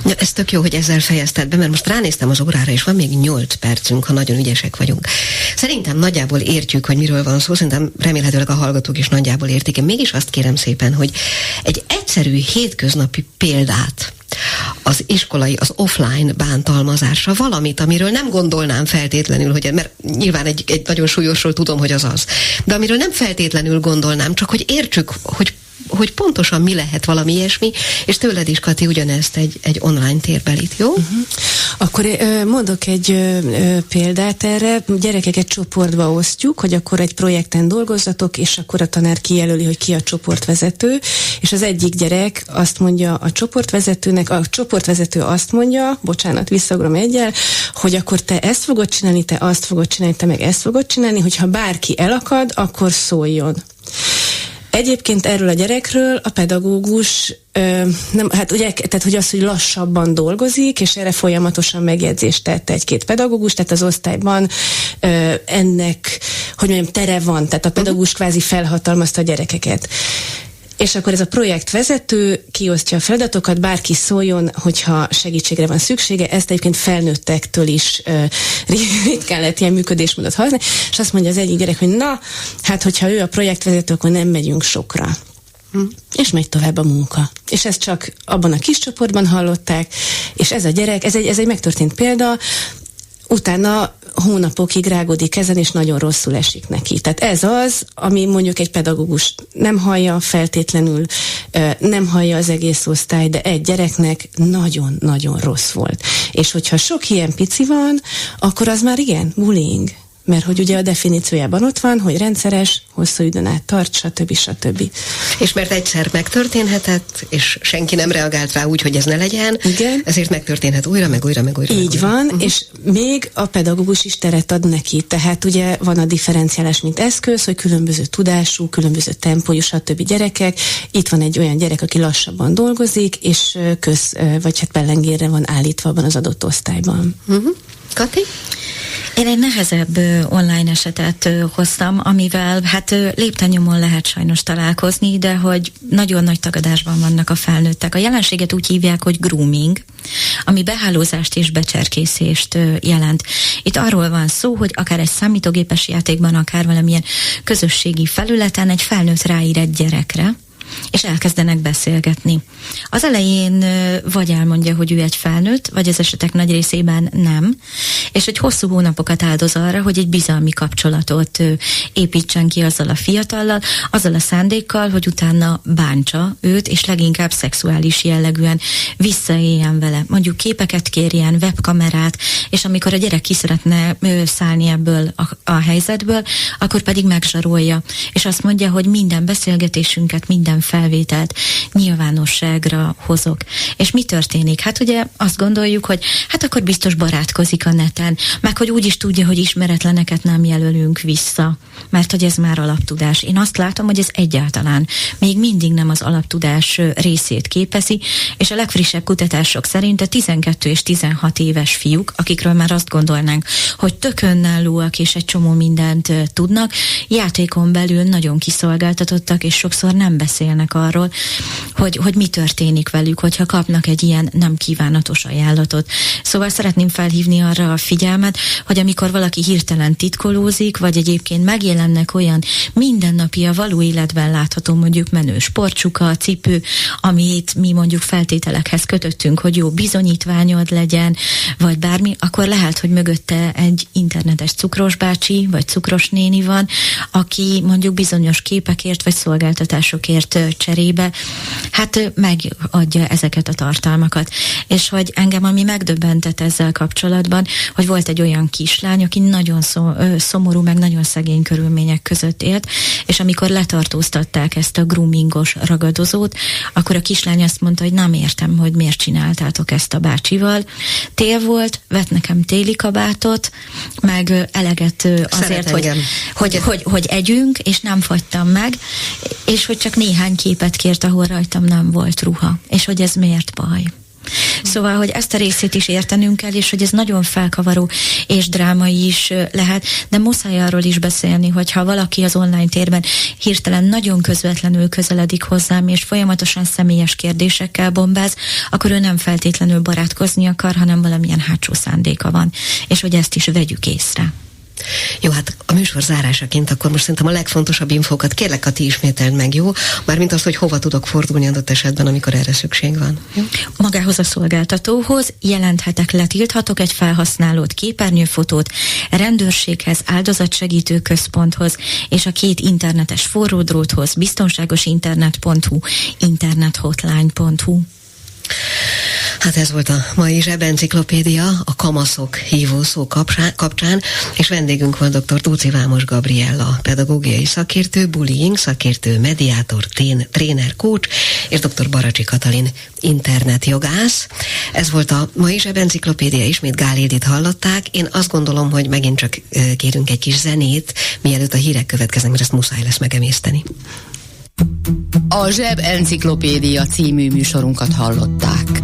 Ja, ez tök jó, hogy ezzel fejezted be, mert most ránéztem az órára, és van még 8 percünk, ha nagyon ügyesek vagyunk. Szerintem nagyjából értjük, hogy miről van szó, szerintem remélhetőleg a hallgatók is nagyjából értik. Én mégis azt kérem szépen, hogy egy egyszerű hétköznapi példát az iskolai, az offline bántalmazásra, valamit, amiről nem gondolnám feltétlenül, hogy, mert nyilván egy nagyon súlyosról tudom, hogy az, de amiről nem feltétlenül gondolnám, csak hogy értsük, hogy pontosan mi lehet valami ilyesmi, és tőled is, Kati, ugyanezt egy online térbelit, jó? Akkor mondok egy példát erre. Gyerekeket csoportba osztjuk, hogy akkor egy projekten dolgozzatok, és akkor a tanár kijelöli, hogy ki a csoportvezető, és az egyik gyerek azt mondja a csoportvezetőnek, a csoportvezető azt mondja, bocsánat, visszagrom egyel, hogy akkor te ezt fogod csinálni, te azt fogod csinálni, te meg ezt fogod csinálni, hogyha bárki elakad, akkor szóljon. Egyébként erről a gyerekről a pedagógus, hát ugye, tehát hogy az, hogy lassabban dolgozik, és erre folyamatosan megjegyzést tett egy-két pedagógus, tehát az osztályban ennek, hogy mondjam, tere van, tehát a pedagógus kvázi felhatalmazta a gyerekeket. És akkor ez a projektvezető kiosztja a feladatokat, bárki szóljon, hogyha segítségre van szüksége, ezt egyébként felnőttektől is ritkán lehet ilyen működésmódot használni, és azt mondja az egyik gyerek, hogy na, hát hogyha ő a projektvezető, akkor nem megyünk sokra. És megy tovább a munka. És ezt csak abban a kis csoportban hallották, és ez a gyerek, ez egy megtörtént példa, utána hónapokig rágódik ezen, és nagyon rosszul esik neki. Tehát ez az, ami mondjuk egy pedagógus nem hallja feltétlenül, nem hallja az egész osztály, de egy gyereknek nagyon-nagyon rossz volt. És hogyha sok ilyen pici van, akkor az már igen, bullying. Mert hogy ugye a definíciójában ott van, hogy rendszeres, hosszú időn át tart, stb. És mert egyszer megtörténhetett, és senki nem reagált rá úgy, hogy ez ne legyen, igen. Ezért megtörténhet újra, meg újra. Így van, és még a pedagógus is teret ad neki. Tehát ugye van a differenciálás, mint eszköz, hogy különböző tudású, különböző tempójú, stb. Gyerekek. Itt van egy olyan gyerek, aki lassabban dolgozik, és vagy hát pellengérre van állítva abban az adott osztályban. Kati? Én egy nehezebb online esetet hoztam, amivel hát léptennyomon lehet sajnos találkozni, de hogy nagyon nagy tagadásban vannak a felnőttek. A jelenséget úgy hívják, hogy grooming, ami behálózást és becserkészést jelent. Itt arról van szó, hogy akár egy számítógépes játékban, akár valamilyen közösségi felületen egy felnőtt ráír egy gyerekre, és elkezdenek beszélgetni. Az elején vagy elmondja, hogy ő egy felnőtt, vagy az esetek nagy részében nem, és hogy hosszú hónapokat áldoz arra, hogy egy bizalmi kapcsolatot építsen ki azzal a fiatallal, azzal a szándékkal, hogy utána bántsa őt, és leginkább szexuális jellegűen visszaéljen vele. Mondjuk képeket kérjen, webkamerát, és amikor a gyerek ki szeretne szállni ebből a helyzetből, akkor pedig megzsarolja. És azt mondja, hogy minden beszélgetésünket, minden felvételt nyilvánosságra hozok. És mi történik? Hát ugye azt gondoljuk, hogy hát akkor biztos barátkozik a neten, meg hogy úgy is tudja, hogy ismeretleneket nem jelölünk vissza, mert hogy ez már alaptudás. Én azt látom, hogy ez egyáltalán még mindig nem az alaptudás részét képezi, és a legfrissebb kutatások szerint a 12 és 16 éves fiúk, akikről már azt gondolnánk, hogy tök önállóak és egy csomó mindent tudnak, játékon belül nagyon kiszolgáltatottak, és sokszor nem beszélnek arról, hogy mi történik velük, hogyha kapnak egy ilyen nem kívánatos ajánlatot. Szóval szeretném felhívni arra a figyelmet, hogy amikor valaki hirtelen titkolózik, vagy egyébként megjelennek olyan mindennapi, a való életben látható mondjuk menő sportcsuka, cipő, amit mi mondjuk feltételekhez kötöttünk, hogy jó bizonyítványod legyen, vagy bármi, akkor lehet, hogy mögötte egy internetes cukros bácsi, vagy cukros néni van, aki mondjuk bizonyos képekért, vagy szolgáltatásokért ezért cserébe hát megadja ezeket a tartalmakat. És hogy engem ami megdöbbentett ezzel kapcsolatban, hogy volt egy olyan kislány, aki nagyon szomorú, meg nagyon szegény körülmények között élt, és amikor letartóztatták ezt a groomingos ragadozót, akkor a kislány azt mondta, hogy nem értem, hogy miért csináltátok ezt a bácsival. Tél volt, vett nekem téli kabátot, meg eleget azért, hogy együnk, és nem fagytam meg, és hogy csak néhány képet kért, ahol rajtam nem volt ruha, és hogy ez miért baj. Szóval, hogy ezt a részét is értenünk kell, és hogy ez nagyon felkavaró és drámai is lehet, de muszáj arról is beszélni, hogyha valaki az online térben hirtelen nagyon közvetlenül közeledik hozzám, és folyamatosan személyes kérdésekkel bombáz, akkor ő nem feltétlenül barátkozni akar, hanem valamilyen hátsó szándéka van, és hogy ezt is vegyük észre. Jó, hát a műsor zárásaként akkor most szerintem a legfontosabb infókat kérlek, Kati, ismételd meg, jó? Mármint azt, hogy hova tudok fordulni adott esetben, amikor erre szükség van. Jó? Magához a szolgáltatóhoz jelenthetek, letilthatok egy felhasználót, képernyőfotót, rendőrséghez, áldozatsegítő központhoz, és a 2 internetes forródróthoz, biztonságosinternet.hu, internethotline.hu. Hát ez volt a mai Zsebenciklopédia a kamaszok hívószó kapcsán, és vendégünk van dr. Dóczy Vámos Gabriella, pedagógiai szakértő, bullying szakértő, mediátor, tréner, coach, és dr. Baracsi Katalin internetjogász. Ez volt a mai Zsebenciklopédia, ismét Gál Édit hallották. Én azt gondolom, hogy megint csak kérünk egy kis zenét, mielőtt a hírek következnek, mert ezt muszáj lesz megemészteni. A Zsebenciklopédia című műsorunkat hallották.